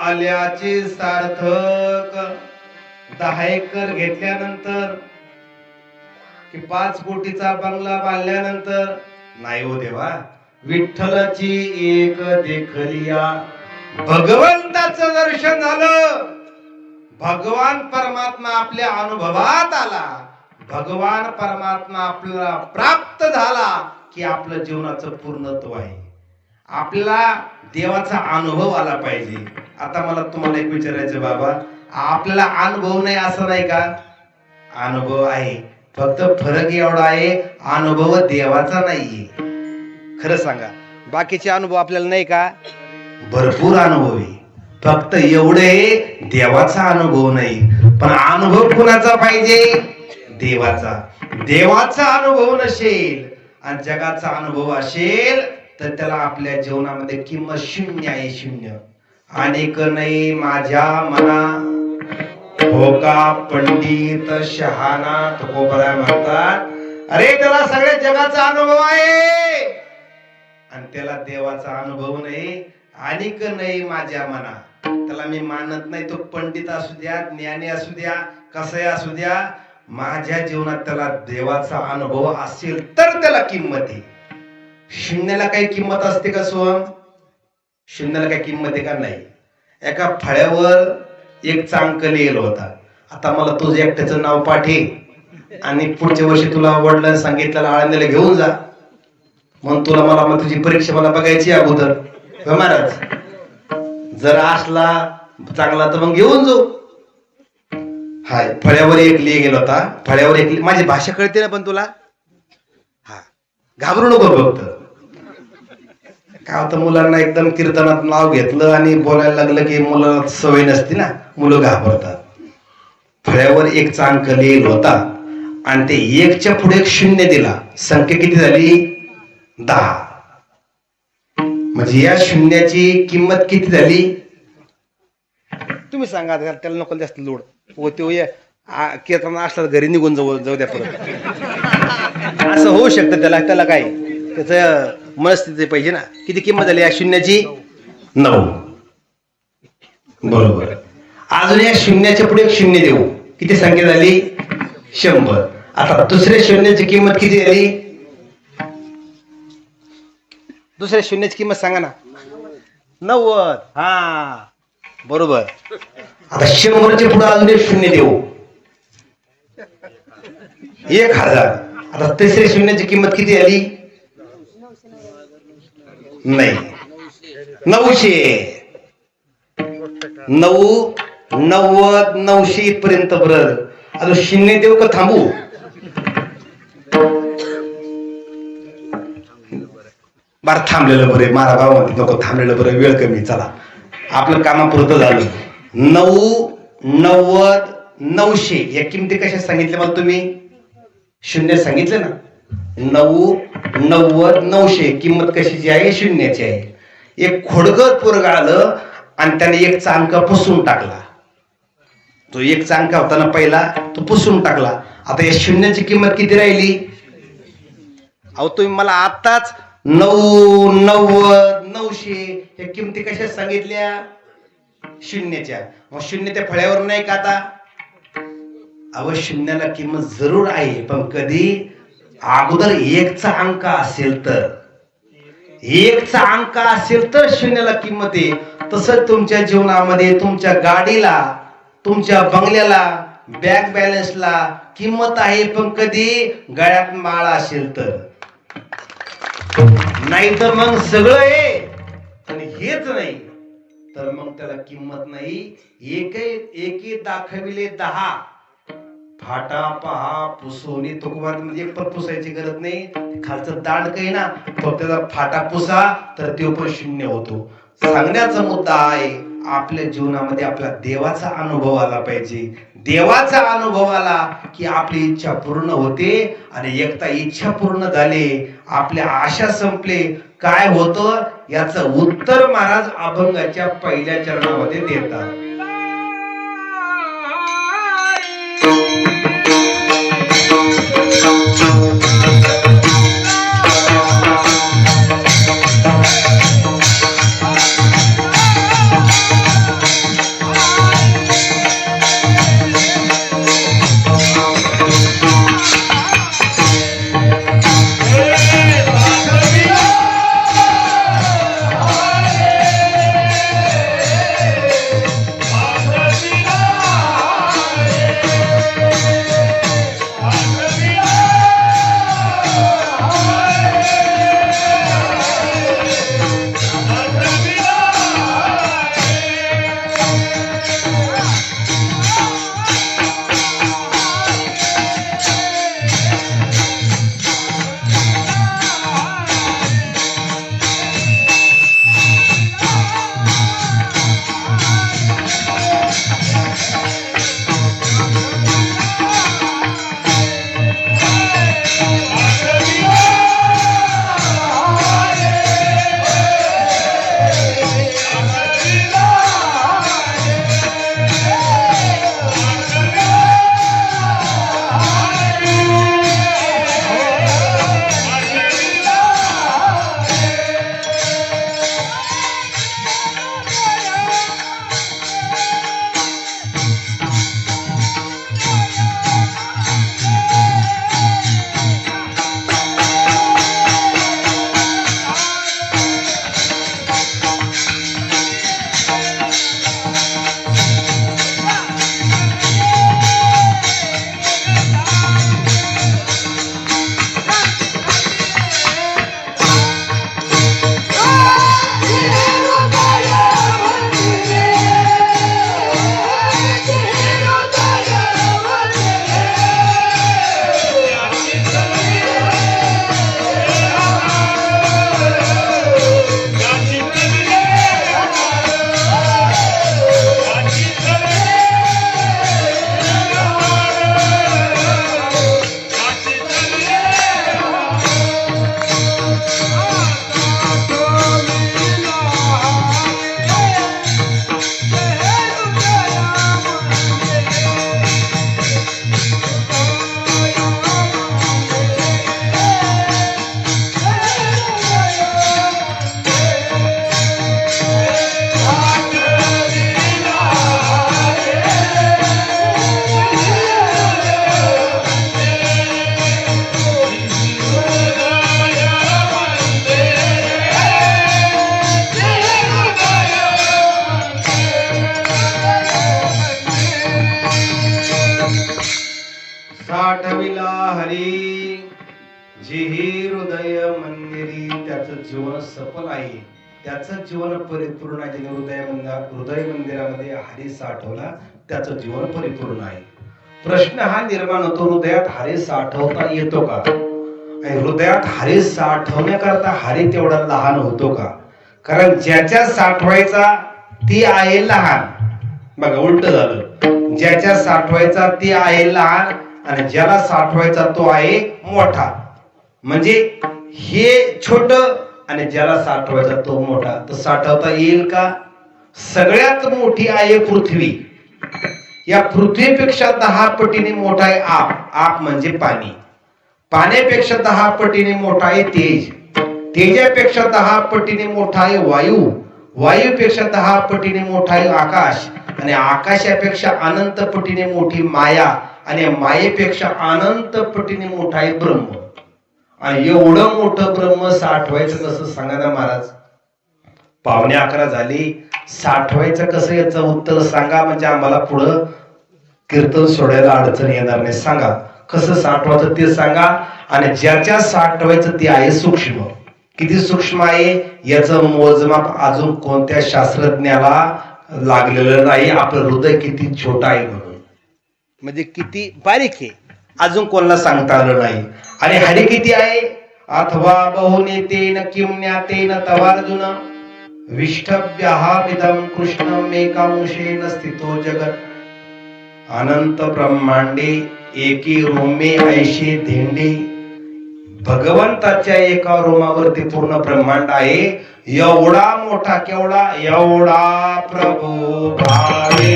आल्याचे सार्थक. 10 एकर घेतल्यानंतर की 5 कोटीचा बंगला बांधल्यानंतर नाही हो देवा. विठ्ठलाची एक देखलिया, भगवंताचं दर्शन झालं. भगवान परमात्मा आपल्या अनुभवात आला, भगवान परमात्मा आपल्याला प्राप्त झाला की आपलं जीवनाचं पूर्णत्व आहे. आपल्याला देवाचा अनुभव आला पाहिजे. आता मला तुम्हाला एक विचारायचं बाबा, आपल्याला अनुभव नाही असं नाही का? अनुभव आहे, फक्त फरक एवढा आहे, अनुभव देवाचा नाहीये. खरं सांगा, बाकीचे अनुभव आपल्याला नाही का? भरपूर अनुभव आहे, फक्त एवढे देवाचा अनुभव नाही. पण अनुभव कुणाचा पाहिजे? देवाचा. देवाचा अनुभव नसेल आणि जगाचा अनुभव असेल तर त्याला आपल्या जीवनामध्ये किंमत शून्य आहे, शून्य. अनेक नाही माझ्या मना, हो का पंडित शहाणा. तुकोबरा म्हणतात, अरे त्याला सगळ्या जगाचा अनुभव आहे आणि त्याला देवाचा अनुभव नाही. अनेक नाही माझ्या मना, त्याला मी मानत नाही. तो पंडित असू द्या, ज्ञानी असू द्या, कसं असू द्या, माझ्या जीवनात त्याला देवाचा अनुभव असेल तर त्याला किंमत आहे. शून्याला काही किंमत असते का सोहम? शून्याला काही किंमत आहे का? नाही. एका फळ्यावर एक चांक लिहिलं होता. आता मला तुझं एकट्याचं नाव पाठे आणि पुढच्या वर्षी तुला वडिलांनी सांगितलं आळंदीला घेऊन जा म्हणून तुला मग तुझी परीक्षा मला बघायची अगोदर. महाराज जर असला चांगला तर मग घेऊन जाऊ. हाय, फळ्यावर एक लिहि गेला होता. फळ्यावर एक माझी भाषा कळते ना पण तुला? हा, घाबरू नको. फक्त काय होतं, मुलांना एकदम कीर्तनात नाव घेतलं आणि बोलायला लागलं की मुलं सवय नसती ना, मुलं घाबरतात. फळ्यावर एक चांक लिहिलं होता आणि ते एकच्या पुढे एक शून्य दिला. संख्या किती झाली? 10. म्हणजे या शून्याची किंमत किती झाली? तुम्ही सांगा. त्याला नको जास्त लोड होते. कीर्तन असला घरी निघून जाऊ द्या परत. असं होऊ शकतं. त्याला काय त्याच मनस्थिती पाहिजे ना. किती किंमत झाली या शून्याची? 9. बरोबर. अजून या शून्याच्या पुढे एक शून्य देऊ. किती संख्या झाली? 100. आता दुसऱ्या शून्याची किंमत किती झाली? दुसऱ्या शून्याची किंमत सांगा ना. 90. हा, बरोबर. आता 100च्या पुढे अजून एक शून्य देऊ. 1000. आता तिसऱ्या शून्याची किंमत किती झाली? नाही, 900. 9, 90, 900 इथपर्यंत. बरं, अजून शून्य देऊ का थांबू? बरं, थांबलेलं बरे. मारा भाव नको, थांबलेलं बरं. वेळ कमी. चला, आपलं कामापुरतं झालं. 9, 90, 900 या किमती कशा सांगितल्या मला तुम्ही? शून्य सांगितलं ना. 9, 90, 900 किंमत कशाची आहे? शून्याची आहे. एक खोडकर पोरगा आलं आणि त्याने एक चांका पुसून टाकला. तो एक चांका होता ना पहिला, तो पुसून टाकला. आता या शून्याची किंमत किती राहिली? अहो, तुम्ही मला आताच 9, 90, 900 या किमती कशा सांगितल्या? शून्याच्या. मग शून्य त्या फळ्यावर नाही का आता? अव शून्याला किंमत जरूर आहे, पण कधी अगोदर एकचा अंक असेल तर. एकचा अंक असेल तर शून्याला किंमत आहे. तसं तुमच्या जीवनामध्ये तुमच्या गाडीला, तुमच्या बंगल्याला, बँक बॅलन्सला किंमत आहे, पण कधी गळ्यात माळ असेल तर. नाही तर मग सगळं आहे आणि हेच नाही तर मग त्याला किंमत नाही. एके दाखविले 10 फाटा पहा पुसोनी. तुकोबात म्हणजे एक पण पुसायची गरज नाही. खालचं दांड काही ना, फक्त त्याचा फाटा पुसा तर तो पण शून्य होतो. सांगण्याचा मुद्दा आहे, आपल्या जीवनामध्ये आपला देवाचा अनुभव आला पाहिजे. देवाचा अनुभव आला की आपली इच्छा पूर्ण होते. आणि एकदा इच्छा पूर्ण झाली, आपल्या आशा संपले, काय होतं याचं उत्तर महाराज अभंगाच्या पहिल्या चरणामध्ये देतात. पाविला हरी जेही हृदय मंदिरी, त्याचं जीवन सफल आहे, त्याचं जीवन परिपूर्ण आहे. ज्याने हृदय मंदिरामध्ये हरी साठवला त्याचं जीवन परिपूर्ण आहे. प्रश्न हा निर्माण होतो, हृदयात हरी साठवता येतो का? आणि हृदयात हरी साठवण्याकरता हरी तेवढा लहान होतो का? कारण ज्याच्या साठवायचा ती आहे लहान, बघा उलट झालं, ज्याच्या साठवायचा ती आहे लहान आणि ज्याला साठवायचा तो आहे मोठा. म्हणजे हे छोट आणि ज्याला साठवायचा तो मोठा. तर साठवता येईल का? सगळ्यात मोठी आहे पृथ्वी. या पृथ्वीपेक्षा 10 पटीने मोठा आहे आप. आप म्हणजे पाणी. पाण्यापेक्षा 10 पटीने मोठा आहे तेज. तेजापेक्षा 10 पटीने मोठा आहे वायू. वायूपेक्षा 10 पटीने मोठा आहे आकाश. आणि आकाशापेक्षा अनंत पटीने मोठी माया. आणि मायेपेक्षा अनंत पटीने मोठा आहे ब्रह्म. आणि एवढं मोठं ब्रह्म साठवायचं कसं सांगा ना महाराज? 11:15 झाली, साठवायचं कसं याचं उत्तर सांगा, म्हणजे आम्हाला पुढं कीर्तन सोडायला अडचण येणार नाही. सांगा कसं साठवायचं ते सांगा. आणि ज्याच्या साठवायचं ते आहे सूक्ष्म. किती सूक्ष्म आहे याचं मोजमाप अजून कोणत्या शास्त्रज्ञाला लागलेलं नाही. आपलं हृदय किती छोटं आहे म्हणून, म्हणजे किती बारीक आहे अजून कोणाला सांगता आलं नाही. आणि हरी किती आहे? अथवा बहुनेतेन किम्न्यातेन तवार्जुन विष्ठभ्यहाविदं कृष्णं एकांशेन स्थितो जगत. अनंत ब्रह्मांडे एकी रोमे ऐशे धेंडे. भगवंताच्या एका रोमावरती पूर्ण ब्रह्मांड आहे. एवढा मोठा केवढा? एवढा प्रभू भावे.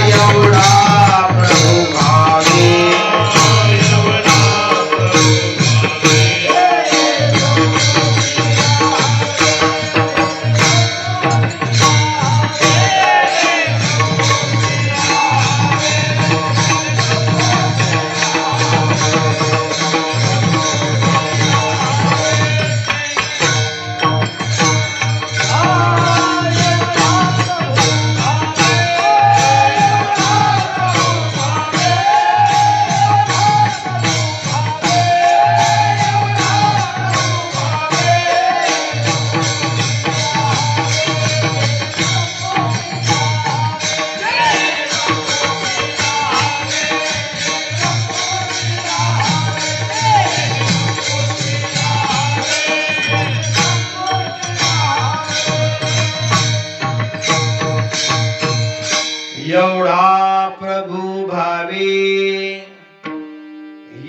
एवढा प्रभू भावे. एवढा प्रभू भावे.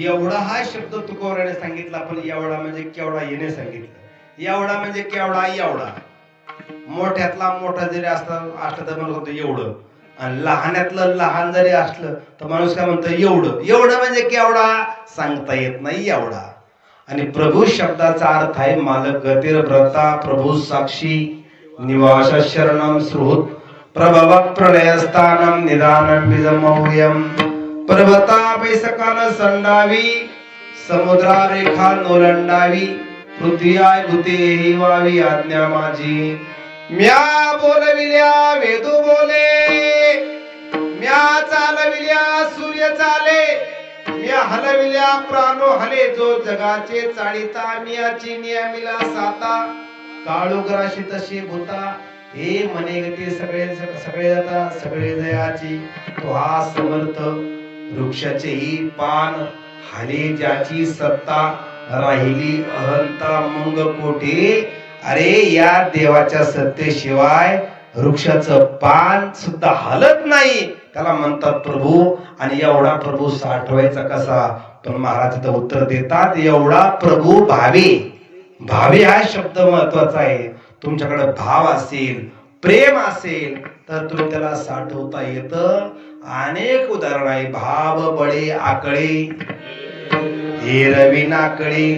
एवढा हा शब्द तुकोराने सांगितला, पण एवढा म्हणजे केवढा येणे सांगितलं. एवढा म्हणजे केवढा? एवढा. मोठ्यातला मोठा जरी असला तर म्हणत होतो एवढं. आणि लहानातलं लहान जरी असलं तर माणूस काय म्हणतो एवढं. एवढं म्हणजे केवढा सांगता येत नाही एवढा. आणि प्रभू शब्दाचा अर्थ आहे मालक गतीर व्रता. प्रभू साक्षी निवास शरणम सुहृत. प्रभव प्रलयस्थानम निदानं बीजमौयम. पर्वतापै सकाल संडावी. समुद्रा रेखा नोलंडावी. पृथ्वी आय भूते ही वावी आज्ञा माझी. म्या बोलविल्या वेदू बोले. म्या चालविल्या सूर्य चाले. म्या हलविल्या प्राणो हले. जो जगाचे चाळीता मियाची नियमिला साता. काळुग्राशी तशी भूता. हे म्हणे ते सगळे सगळे जाता सगळे जयाची. तो हा समर्थ वृक्षाचे ही पान हाले ज्याची सत्ता. राहिली अहंता मंग कोठे. अरे या देवाच्या सत्तेशिवाय वृक्षाचं पान सुद्धा हलत नाही. त्याला म्हणतात प्रभू. आणि एवढा प्रभू साठवायचा कसा? पण महाराज तिथं उत्तर देतात एवढा प्रभू भावे. भावे हा शब्द महत्वाचा आहे. तुमच्याकडे भाव असेल, प्रेम असेल तर तुम्ही त्याला साठवता येतं. अनेक उदाहरण आहे. भाव बळे आकळे. एरवी नाकळे.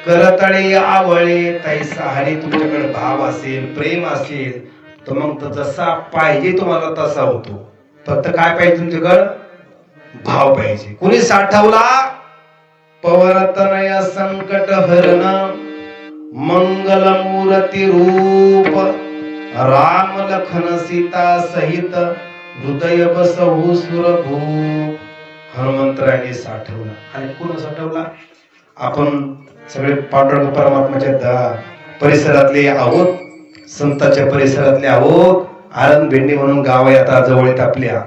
करतळे आवळे. तैसा हरी. तुमच्याकडे भाव असेल, प्रेम असेल तर मग तो जसा पाहिजे तुम्हाला तसा होतो. फक्त काय पाहिजे तुमच्याकडं? भाव पाहिजे. कुणी साठवला? पवनतनय संकट हरण. मंगल मूर्ती रूप. राम लखन सीता सहित. हृदय बसवू सुरभू हनुमंतरायाने साठवला. आणि कोण साठवला? आपण सगळे पांडुरंग परमात्माच्या परिसरातले आहोत, संतांच्या परिसरातले आहोत. आरण भेंडी म्हणून गाव आहे आता जवळ येत आपल्या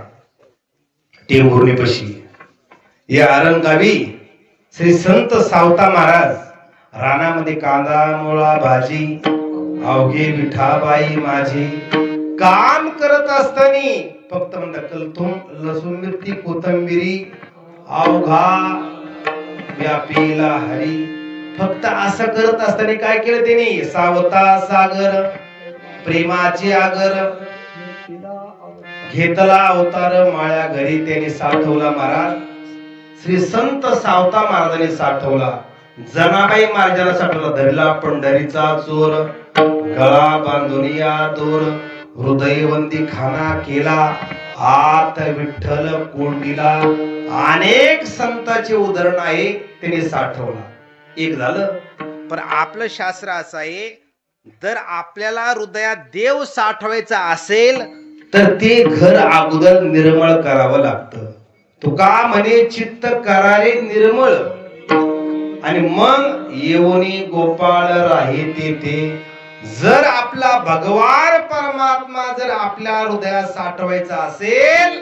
टेंभुर्णीपाशी. या आरण गावी श्री संत सावता महाराज रानामध्ये कांदा मुळा भाजी अवघे विठाबाई माझी काम करत असताना फक्त म्हणतात कलथून लसूण मिरची कोथंबिरी अवघा व्यापीला हरी. फक्त असं करत असताना काय केलं त्यांनी? सावता सागर प्रेमाचे आगर घेतला अवतार माळ्या घरी. त्यांनी साठवला महाराज. श्री संत सावता महाराजांनी साठवला. जनाबाई महाराजांना साठवला. धरला पंढरीचा चोर गळा बांधुनिया दोर हृदयवंती खाना केला आत विठ्ठल कोंडीला. अनेक संतांचे उदाहरण आहे त्यांनी साठवला. एक झालं. पण आपलं शास्त्र असं आहे, जर आपल्याला हृदयात देव साठवायचा असेल तर ते घर अगोदर निर्मळ करावं लागतं. तुका म्हणे चित्त करारे निर्मळ आणि मग येऊनी गोपाळ राहे ते. जर आपला भगवान परमात्मा जर आपल्या हृदयात साठवायचा असेल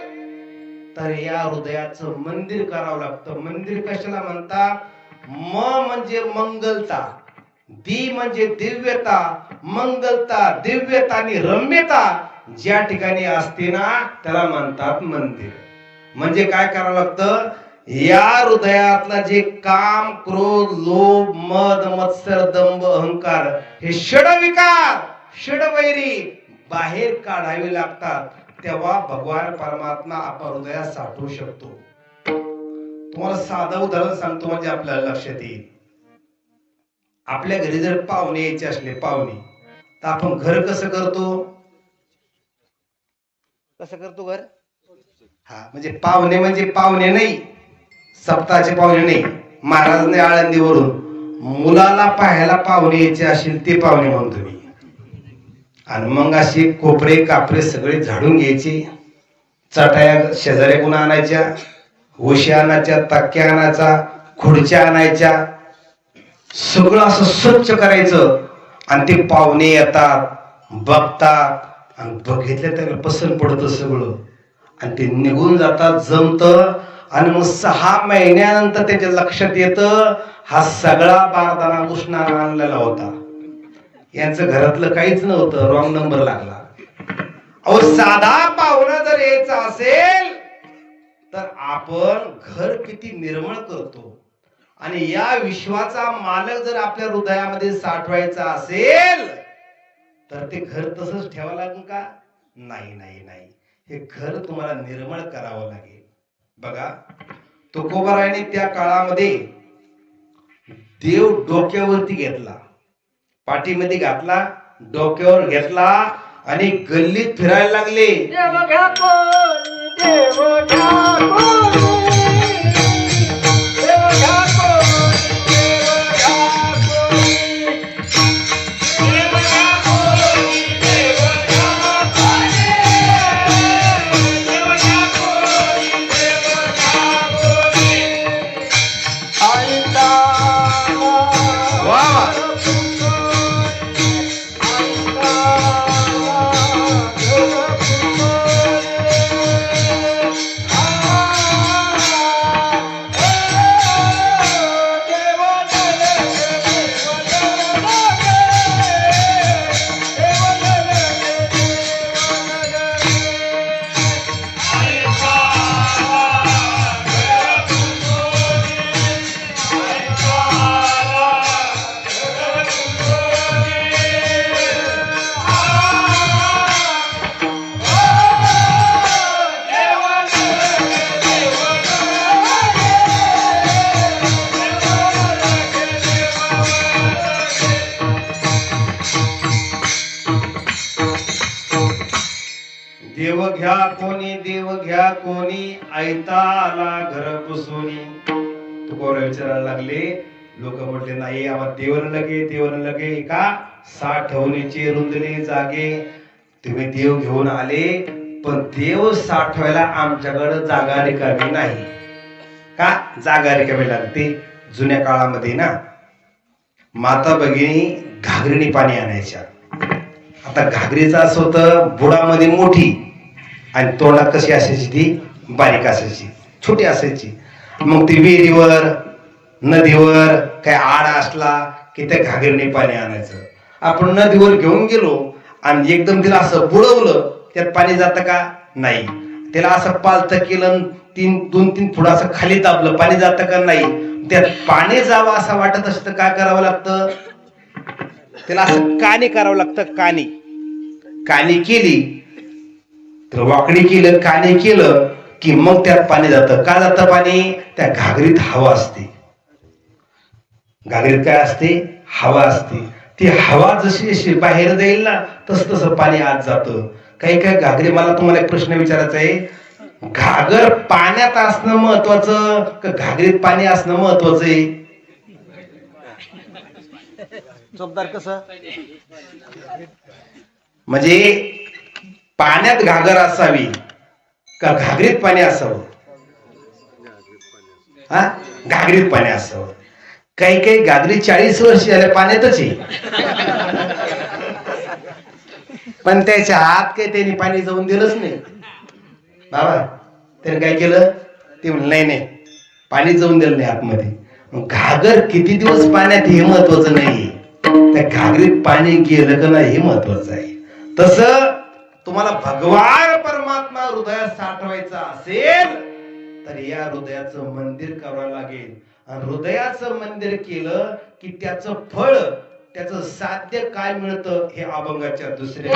तर या हृदयाचं मंदिर करावं लागतं. मंदिर कशाला म्हणतात? म म्हणजे मंगलता, दी म्हणजे दिव्यता, मंगलता दिव्यता आणि रम्यता ज्या ठिकाणी असते ना त्याला म्हणतात मंदिर. म्हणजे काय करावं लागतं? या हृदयातला जे काम क्रोध लोभ मद मत्सर दंभ अहंकार हे षडविकार षडवैरी बाहेर काढावे लागतात. तेव्हा भगवान परमात्मा आपण हृदयात साठवू शकतो. तुम्हाला साधं उदाहरण सांगतो म्हणजे आपल्याला लक्षात येईल. आपल्या घरी जर पाहुणे यायचे असले पाहुणे तर आपण घर कसं करतो? कसं करतो घर? म्हणजे पाहुणे नाही, सप्ताहाचे पाहुणे नाही. महाराजांनी आळंदीवरून मुलाला पाहायला पाहुणे यायचे असतील ते पाहुणे म्हणतो मी. आणि मग असे कोपरे कापरे सगळे झाडून घ्यायचे, चटाया शेजारे गुण आणायच्या, उश्या आणायच्या, तक्क्या आणायचा, खुर्च्या आणायच्या, सगळं असं स्वच्छ करायचं. आणि ते पाहुणे येतात बघतात आणि बघितलं त्याला पसंत पडतं सगळं आणि ते निघून जातात जमत. आणि मग 6 महिन्यानंतर त्याच्या लक्षात येतं हा सगळा बारदाना उष्णारा आणलेला होता. यांचं घरातलं काहीच नव्हतं, रॉंग नंबर लागला. अहो साधा पाहुणा जर यायचा असेल तर आपण घर किती निर्मळ करतो. आणि या विश्वाचा मालक जर आपल्या हृदयामध्ये साठवायचा असेल तर ते घर तसंच ठेवावं लागेल का? नाही नाही नाही, हे घर तुम्हाला निर्मळ करावं लागेल. बघा तुकोबारायाने त्या काळामध्ये देव डोक्यावरती घेतला, पाठीमध्ये घातला, डोक्यावर घेतला आणि गल्लीत फिरायला लागले. देव घ्या कोणी, देव घ्या कोणी, देव घ्या कोणी, देव घ्या कोणी, देव घ्या कोणी, देव घ्या कोणी, देव घ्या कोणी, देव घ्या कोणी. आईला वा देव घ्या कोणी, देव घ्या कोणी, ऐता आला घर पुसोनी. तुकोबा विचारायला लागले. लोक म्हटले नाही आम्हाला देवन लगे का साठवणीचे रुंदले जागे. तुम्ही देव घेऊन आले पण देव साठवायला आमच्याकडे जागा रिकामी नाही. का जागा रिकामी लागते? जुन्या काळामध्ये ना माता भगिनी घागरीने पाणी आणायच्या. आता घागरीचं असं होतं, बुडामध्ये मोठी आणि तोंडात कशी असायची? ती बारीक असायची, छोटी असायची. मग ती विहिरीवर नदीवर काय आडा असला की त्या घागरीने पाणी आणायचं. आपण नदीवर घेऊन गेलो आणि एकदम तिला असं बुडवलं, त्यात पाणी जातं का? नाही. त्याला असं पालतं केलं, 2-3 फूट असं खाली दाबलं, पाणी जातं का? नाही. त्यात पाणी जावं असं वाटत असतं, काय करावं लागतं? त्याला असं कानी करावं लागतं. कानी केली तर वाकडी केलं, कानी केलं की मग त्यात पाणी जातं. का जातं पाणी? त्या घागरीत हवा असते. घागरीत काय असते? हवा असते. ती हवा जशी जशी बाहेर जाईल ना तस तसं पाणी आत जातं. काही काही घागरी, मला तुम्हाला एक प्रश्न विचारायचा आहे, घागर पाण्यात असणं महत्वाचं का घागरीत पाणी असणं महत्वाचं आहे? चोपदार कसं म्हणजे पाण्यात घागर असावी का घागरीत पाणी असावं? हा, घागरीत पाणी असावं. काही काही घागरी 40 वर्ष झाले पाण्यातच आहे, पण त्याच्या हात काही त्यांनी पाणी जाऊन दिलंच नाही. बाबा त्याने काय केलं? ते म्हणलं नाही, पाणी जाऊन दिलं नाही आतमध्ये. मग घागर किती दिवस पाण्यात हे महत्वाचं नाही, त्या घागरीत पाणी गेलं का नाही हे महत्वाचं आहे. तसं तुम्हाला भगवान परमात्मा हृदयात साठवायचा असेल तर या हृदयाचं मंदिर करावं लागेल. आणि हृदयाचं मंदिर केलं की त्याचं फळ, त्याचं साध्य काय मिळतं हे अभंगाच्या दुसऱ्या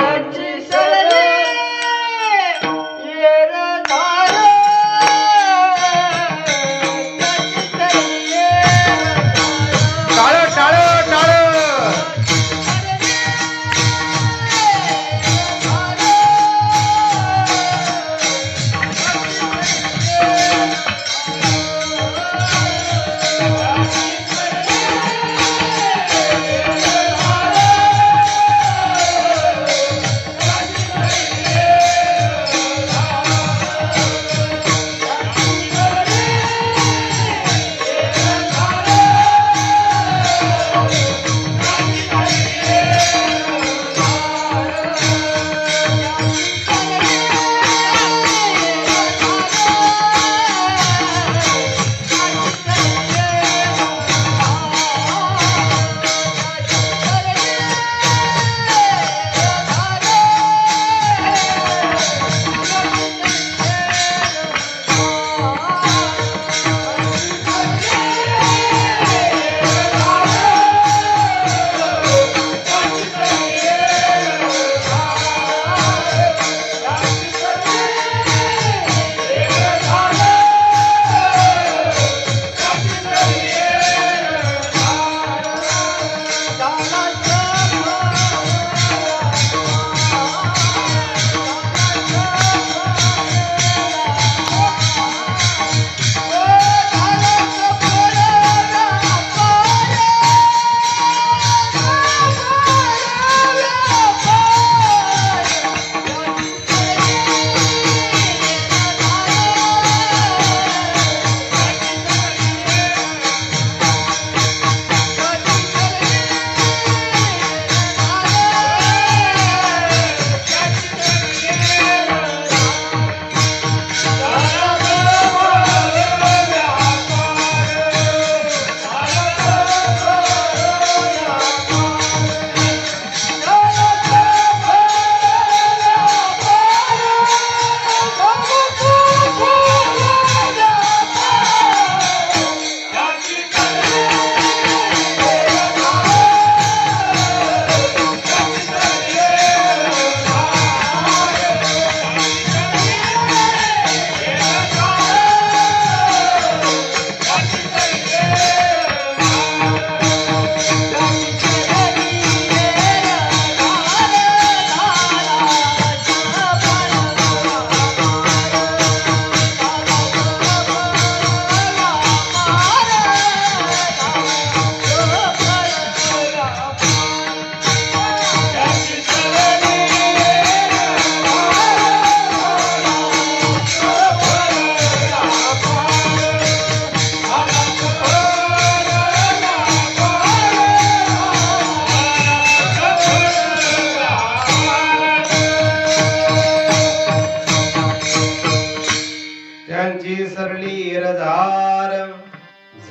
त्यांची सरली इरजार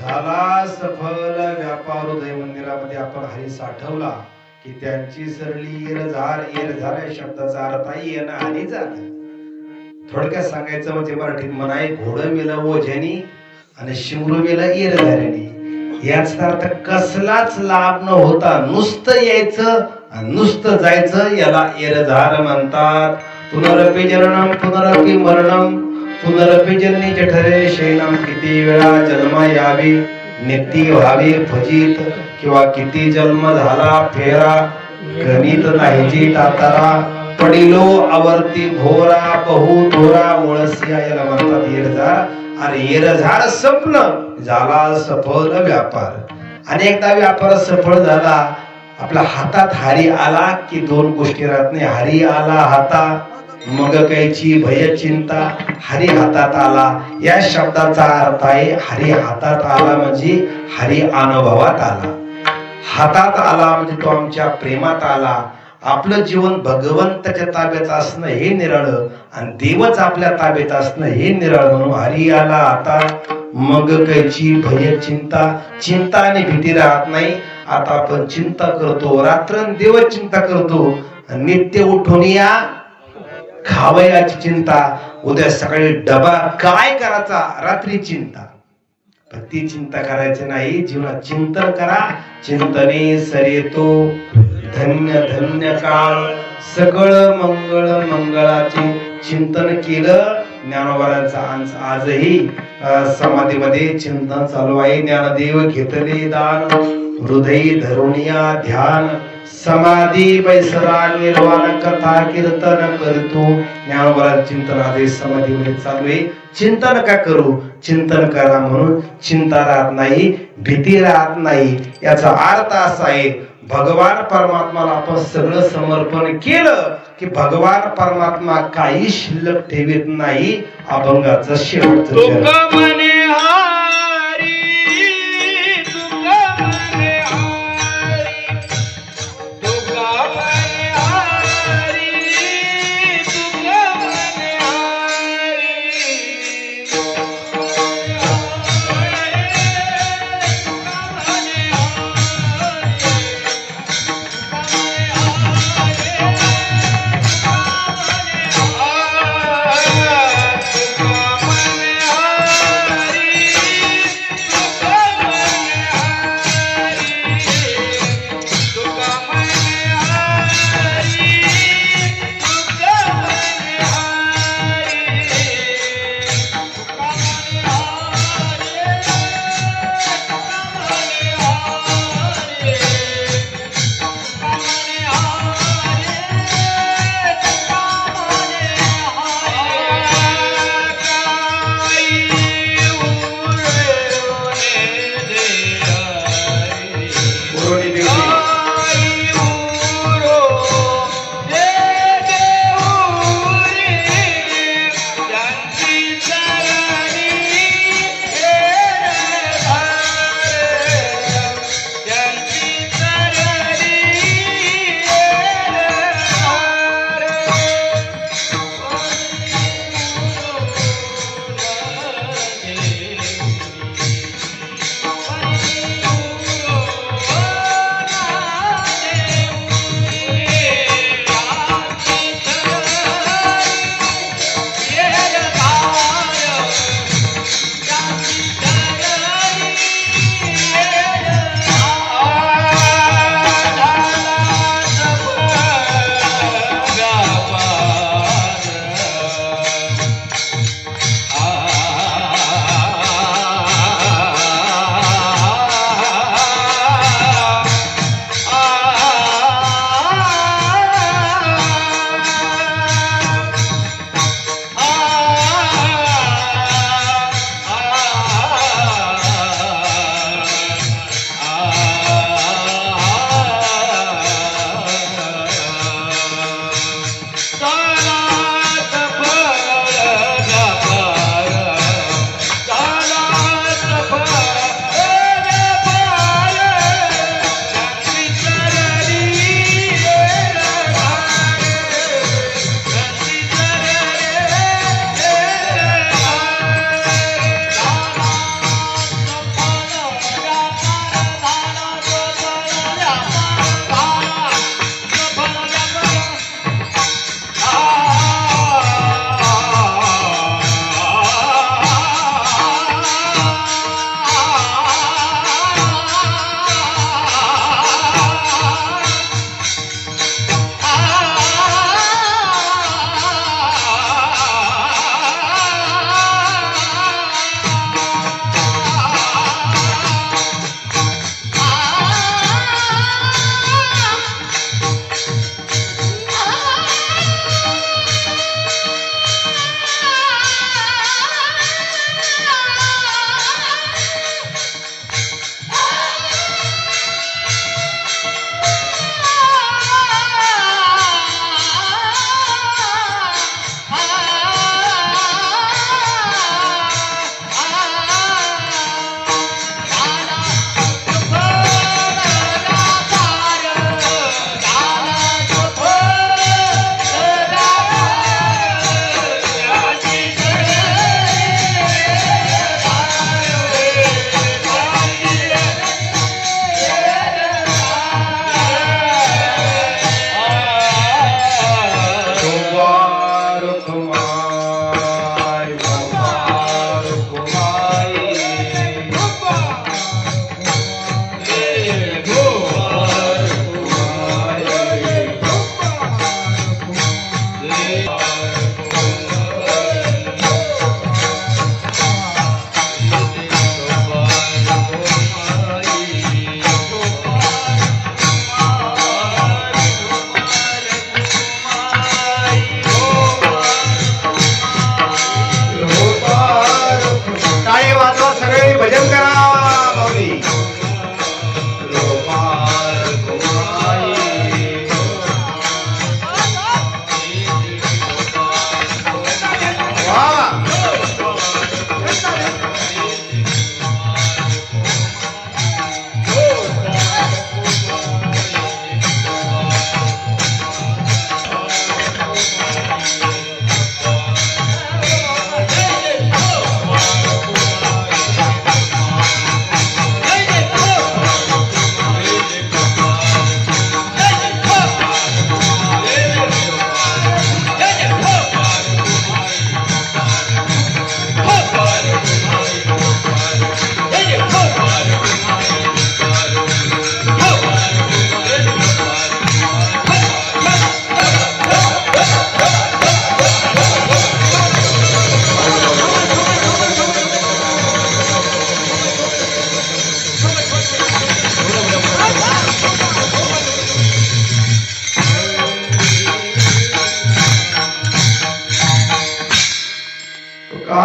झाला सफल व्यापार. हृदय मंदिरामध्ये आपण हरी साठवला की त्यांची सरली इरझार. इरझार या शब्दाचा अर्थ आहे येणं आणि जाणं. थोडक्यात सांगायचं म्हणजे मराठीत म्हणाय घोडं मिलं ओझ्यानी आणि शिमरू मिलं इरझाऱ्यानी. याचा अर्थ कसलाच लाभ न होता नुसतं यायचं आणि नुसतं जायचं याला इरझार म्हणतात. पुनरपि जननम पुनरपि मरणम पुनरपि जननी जठरे शयनम. किती वेळा जन्म यावी नित्य व्हावे फजित किंवा किती जन्म झाला फेरा गणित नाही जी तातारा. पडिलो आवर्ती घोरा बहु थोरा ओळसिया याला म्हणतात इरझार. आणि इरझार संपलं झाला सफल व्यापार. अनेकदा व्यापार सफळ झाला आपल्या हातात हरी आला की दोन गोष्टी राहत नाही. हरी आला हातात मग कायची भय चिंता. हरी हातात आला या शब्दाचा अर्थ आहे हरी हातात आला म्हणजे हरी अनुभवात आला. हातात आला म्हणजे तो आमच्या प्रेमात आला. आपलं जीवन भगवंताच्या ताब्यात असणं हे निराळं आणि देवच आपल्या ताब्यात असणं हे निराळं. म्हणून हरी आला आता मग कायची भय चिंता. चिंता आणि भीती राहत नाही. आता आपण चिंता करतो रात्रंदिवस चिंता करतो. नित्य उठून या खावयाची चिंता. उद्या सकाळी डबा काय करायचा रात्री चिंता. पण ती चिंता करायची नाही. जीवनात चिंतन करा. चिंतने सरेतो धन्य धन्य काळ. सगळं मंगळ मंगळाचे चिंतन केलं. ज्ञानोबारांचं आजही समाधीमध्ये चिंतन चालू आहे. ज्ञानदेव घेतले दान हृदय धरुनिया ध्यान. समाधी बैसरा निर्वाण कथा कीर्तन करतो. ज्ञानोबारांचं चिंतन आजही समाधीमध्ये चालू आहे. चिंतन का करू चिंतन करा. म्हणून चिंता राहत नाही भीती राहत नाही. याचा अर्थ असा आहे भगवान परमात्माला आपण सगळं समर्पण केलं की भगवान परमात्मा काही शिल्लक ठेवत नाही. अभंगाचं शेवटचं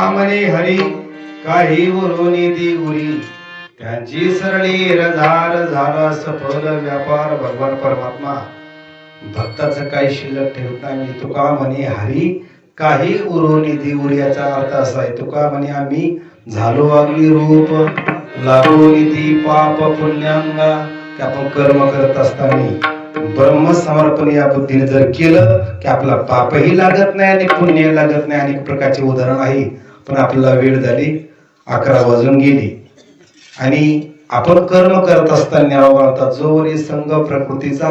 म्हणे हरी काही उरुनी दिवुरी त्यांची सरळी रझार झाला सफल व्यापार. भगवान परमात्मा भक्ताचं काही शिल्लक ठेवत नाही. तुका म्हणे हरी काही उरुनी दिवुरी, याचा अर्थ असा आहे, तुका म्हणे आम्ही झालो अगदी रूप लागून ती पाप पुण्यांगा, की आपण कर्म करत असताना ब्रह्मसमर्पण या बुद्धीने जर केलं की आपला पापही लागत नाही आणि पुण्य लागत नाही. अनेक प्रकारचे उदाहरण आहे, पण आपल्याला वेळ झाली, 11 वाजून गेली. आणि आपण कर्म करत असताना जोवरी संग प्रकृतीचा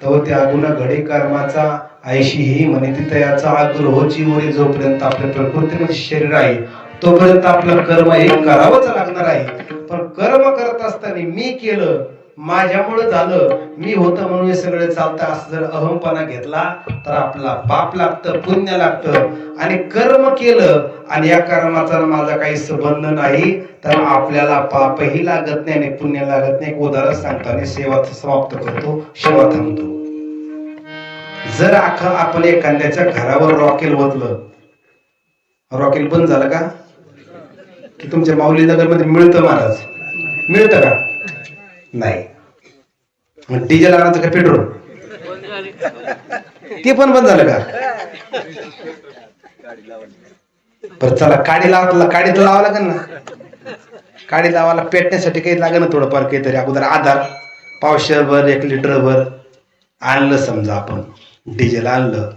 तो त्या गुण घडे कर्माचा, ऐशी ही म्हणे तिथयाचा आग्रहोची वरी, जोपर्यंत आपल्या प्रकृतीमध्ये शरीर आहे तोपर्यंत आपलं कर्म हे करावंच लागणार आहे. पण कर्म करत असताना मी केलं, माझ्यामुळे झालं, मी होतं म्हणून हे सगळं चालतं, असं जर अहमपणा घेतला तर आपला पाप लागतं, पुण्य लागतं. आणि कर्म केलं आणि या कर्माचा माझा काही संबंध नाही तर आपल्याला पापही लागत नाही आणि पुण्य लागत नाही. एक उदाहरण सांगतो आणि सेवा समाप्त करतो, सेवा थांबतो. जर आपण एखाद्याच्या घरावर रॉकेल ओतलं, रॉकेल बंद झालं का? की तुमच्या माऊली नगर मध्ये मिळतं महाराज, मिळतं का? नाही. मग डिझेल आणायचं का पेट्रोल? ते पण बंद झालं का? बरं चला, काडी तर लावा लागेल ना. काडी लावायला पेटण्यासाठी काही लागेल ना थोडंफार काहीतरी अगोदर. आधार पावशेरभर 1 लिटरभर आणलं, समजा आपण डिझेल आणलं,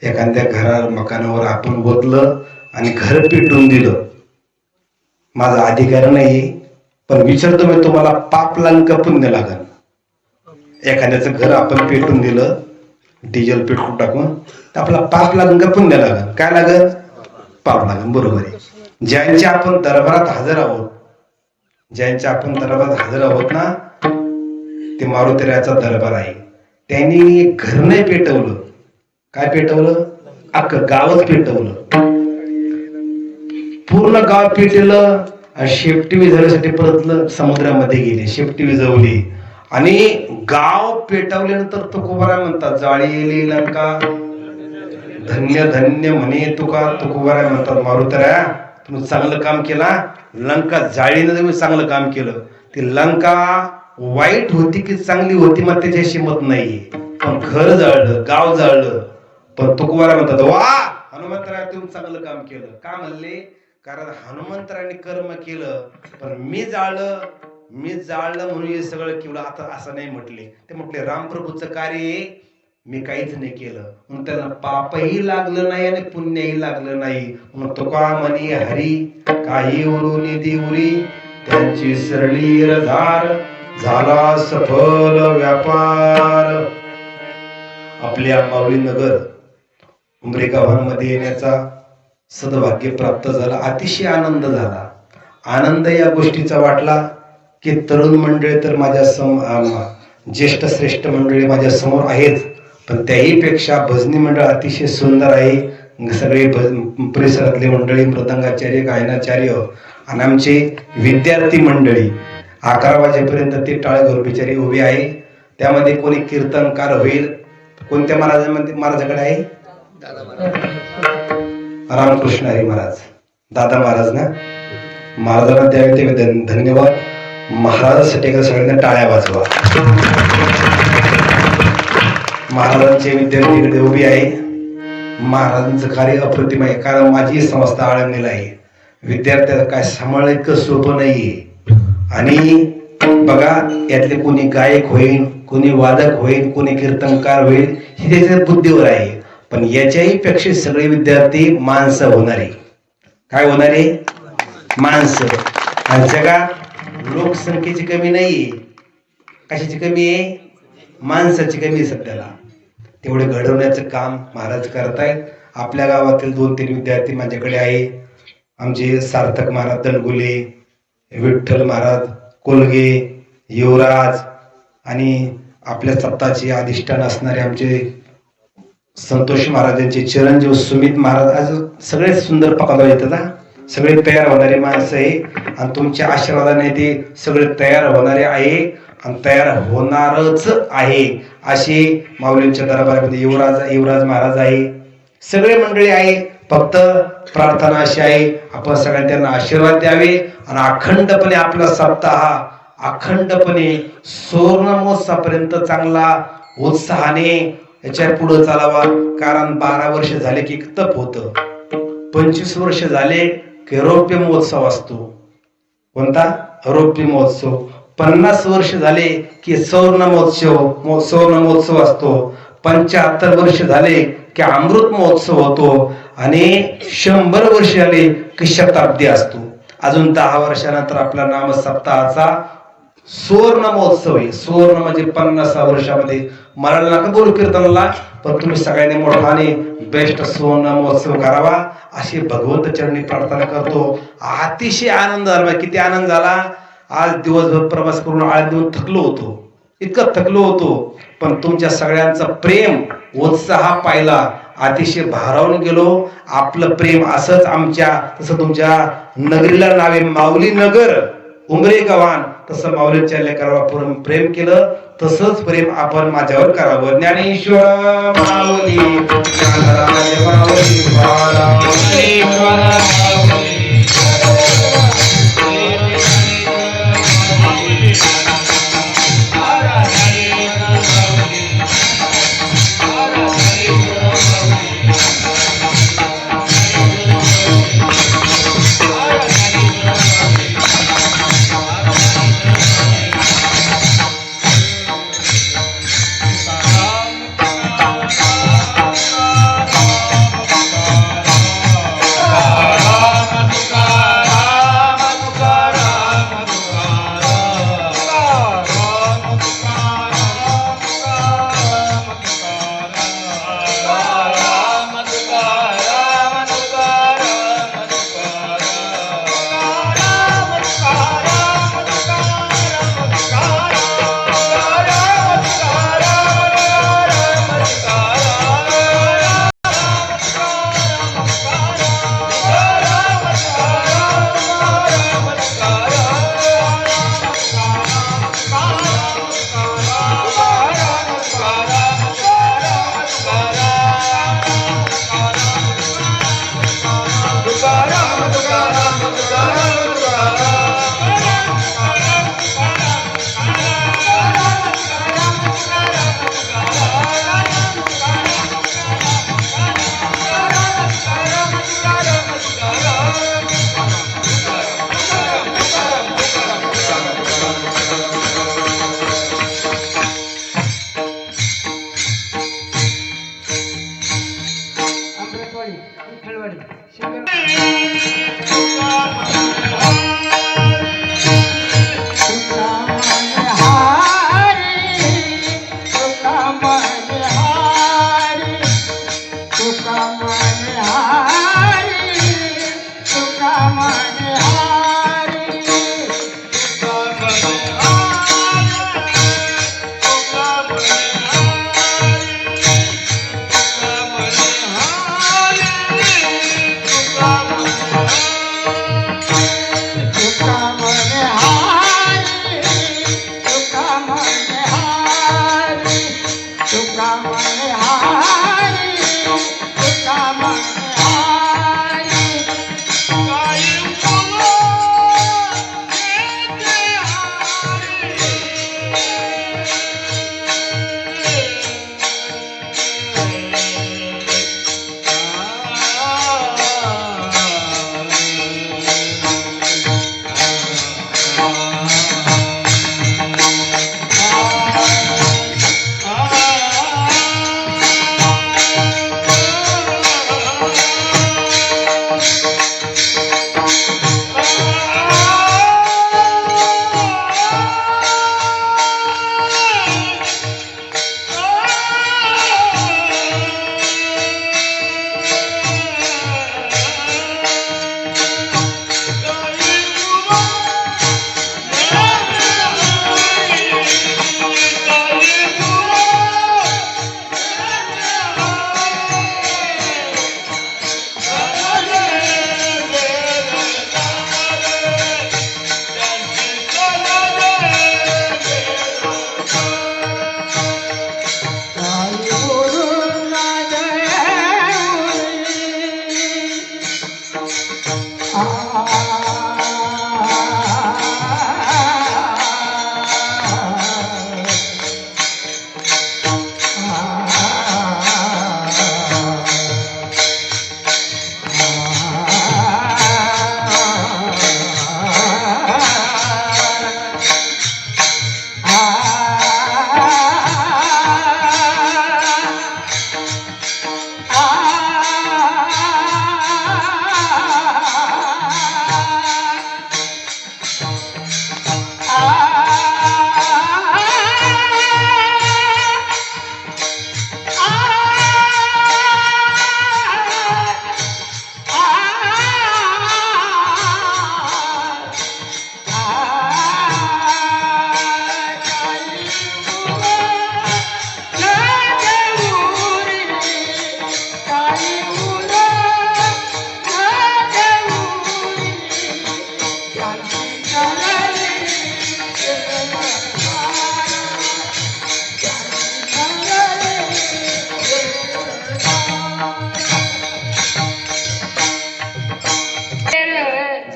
एखाद्या घरावर मकानावर आपण ओतलं आणि घर पेटून दिलं. माझा अधिकार नाही, पण विचारतो मी तुम्हाला, पाप लागेल का पुण्य लागेल? एखाद्याचं घर आपण पेटून दिलं डिझेल पेट्रोल टाकून, तर आपला पाप लागेल का पुण्य लागेल? काय लागेल? पाप लागेल. बरोबर आहे. ज्यांच्या आपण दरबारात हजर आहोत, ज्यांच्या आपण दरबारात हजर आहोत ना, ते मारुतीरायाचा दरबार आहे. त्यांनी घर नाही पेटवलं, काय पेटवलं? अख्खं गावच पेटवलं. पूर्ण गाव पेटलं आणि शेपटी विझवण्यासाठी परत समुद्रामध्ये गेले, शेपटी विझवली आणि गाव पेटवल्यानंतर तुकोबाराय म्हणतात, जाळी येली लंका धन्य धन्य म्हणे तुका. तुकोबाराय म्हणतात, मारुतीराया तुम्ही चांगलं काम केला, लंका जाळीनं तुम्ही चांगलं काम केलं. ती लंका वाईट होती की चांगली होती मग त्याच्याशी मत नाही, पण घर जाळलं, गाव जाळलं. पण तुकोबाराय म्हणतात, वा हनुमंतराय तुम्ही चांगलं काम केलं. का म्हणले? कारण हनुमंतरायांनी कर्म केलं, पण मी जाळलं म्हणून हे सगळं केलं. आता असं नाही म्हटले, ते म्हटले रामप्रभूचं कार्य मी काहीच नाही केलं म्हणून त्यांना पापही लागलं नाही आणि पुण्यही लागलं नाही. मग तुका म्हणे हरी काही उरुनी दिवुरी त्यांची सरळी रझार झाला सफल व्यापार. आपल्या माऊली नगर उमरे गावांमध्ये येण्याचा सद्भाग्य प्राप्त झाला. अतिशय आनंद झाला. आनंद या गोष्टीचा वाटला की तरुण मंडळी तर माझ्या ज्येष्ठ श्रेष्ठ मंडळी माझ्या समोर आहेत, पण त्याही पेक्षा भजनी मंडळ अतिशय सुंदर आहे. सगळे परिसरातले मंडळी, मृदंगाचार्य, गायनाचार्य आणि आमचे विद्यार्थी मंडळी 11 वाजेपर्यंत ते टाळे घरून बिचारी उभी आहे. त्यामध्ये कोणी कीर्तनकार होईल. कोणत्या महाराजाकडे आहे? रामकृष्ण हरी महाराज, दादा महाराज ना. महाराजांना द्यावे ते धन्यवाद. महाराजांसाठी सगळ्यांना टाळ्या वाजवा. महाराजांचे विद्यार्थी इकडे उभी आहे. महाराजांचं कार्य अप्रतिम आहे. कारण माझी संस्था आळंदीला आहे. विद्यार्थ्याला काय सांभाळणं इतकं सोपं नाहीये. आणि बघा, यातले कोणी गायक होईल, कोणी वादक होईल, कोणी कीर्तनकार होईल, हे त्याच्या बुद्धीवर आहे. पण याच्याही पेक्षा सगळे विद्यार्थी माणसं होणारे. काय होणारे? माणसं. आणि जगात लोकसंख्येची कमी नाहीये. कशाची कमी आहे? माणसाची कमी आहे सध्याला. तेवढे घडवण्याचं काम महाराज करतायत. आपल्या गावातील 2-3 विद्यार्थी माझ्याकडे आहे. आमचे सार्थक महाराज दणगुले, विठ्ठल महाराज कोलगे, युवराज आणि आपल्या सत्ताचे अधिष्ठान असणारे आमचे संतोष महाराजांचे चिरंजीव सुमित महाराज, आज सगळे सुंदर पकाला येतात ना. सगळे तयार होणारे माणसं आहे आणि तुमच्या आशीर्वादाने ते सगळे तयार होणारे आहे आणि तयार होणारच आहे. असे माऊलींच्या दरबारामध्ये युवराज महाराज आहे. सगळे मंडळी आहे. फक्त प्रार्थना अशी आहे, आपण सगळ्यांनी त्यांना आशीर्वाद द्यावे आणि अखंडपणे आपला सप्ताह अखंडपणे सुवर्ण महोत्सवापर्यंत चांगला उत्साहाने याच्या पुढे चालावा. कारण 12 वर्ष झाले की तप होतं, 25 वर्ष झाले की रौप्य महोत्सव असतो. कोणता? रौप्य महोत्सव. 50 वर्ष झाले की सुवर्ण महोत्सव असतो. 75 वर्ष झाले की अमृत महोत्सव होतो आणि 100 वर्ष झाले की शताब्दी असतो. अजून 10 वर्षानंतर आपला नाम सप्ताहाचा सुवर्ण महोत्सव आहे. सुवर्ण म्हणजे 50 वर्षामध्ये. मला नका बोलू कीर्तनाला, पण तुम्ही सगळ्यांनी मोठाने बेस्ट सुवर्ण महोत्सव करावा अशी भगवंत चरणी प्रार्थना करतो. अतिशय आनंद झाला. किती आनंद झाला. आज दिवसभर प्रवास करून आळंदी देऊन थकलो होतो, इतकं थकलो होतो, पण तुमच्या सगळ्यांचं प्रेम उत्साह पाहिला, अतिशय भारावून गेलो. आपलं प्रेम असंच आमच्या, तसं तुमच्या नगरीला नावे माऊली नगर उंगरे गव्हाण, तसं माऊलीच्या लेकरावर प्रेम केलं, तसंच प्रेम आपण माझ्यावर करावं. ज्ञानेश्वर माऊली, ज्ञानराज माऊली,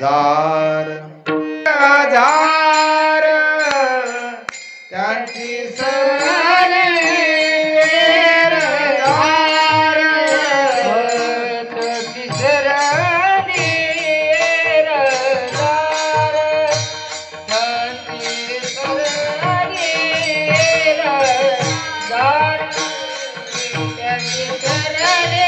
जार जार त्यांची सरणे जार तुझी सरणी रदार तुझी सरणी रदार तुझी सरणी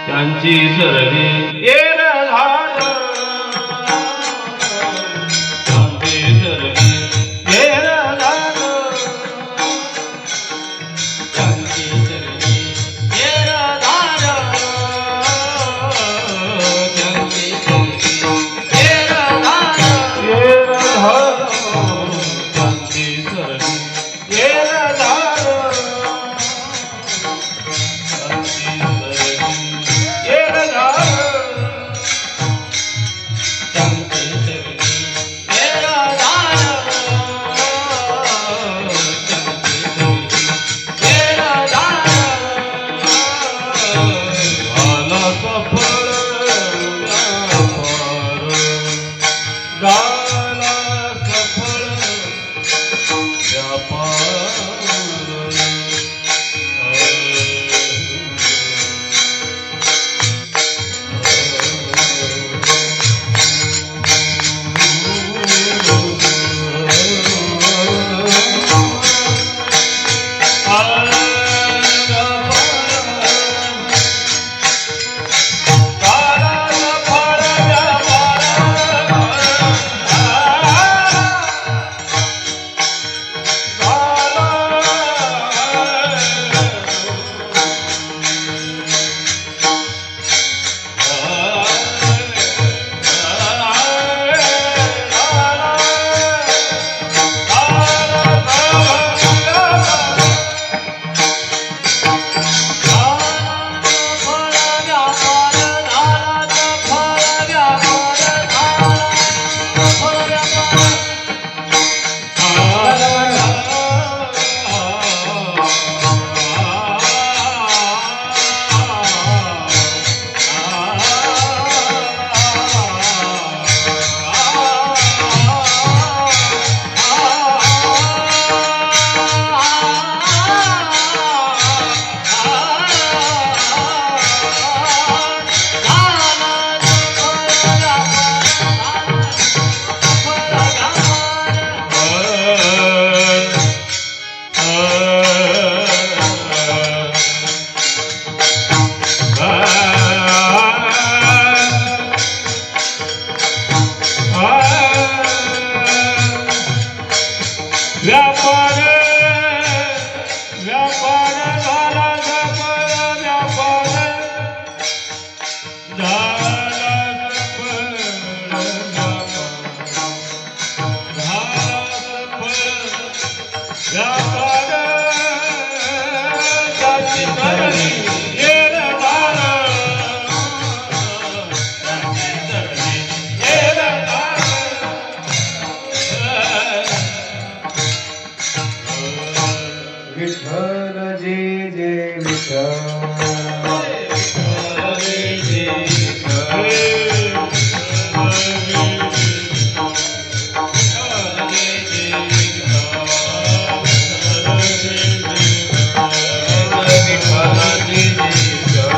त्यांची सरणी येर झाड त्यांची सरणी येर झाड त्यांची सरणी येर झाड त्यांची सरणी येर झाड त्यांची सरणी येर झाड Papa.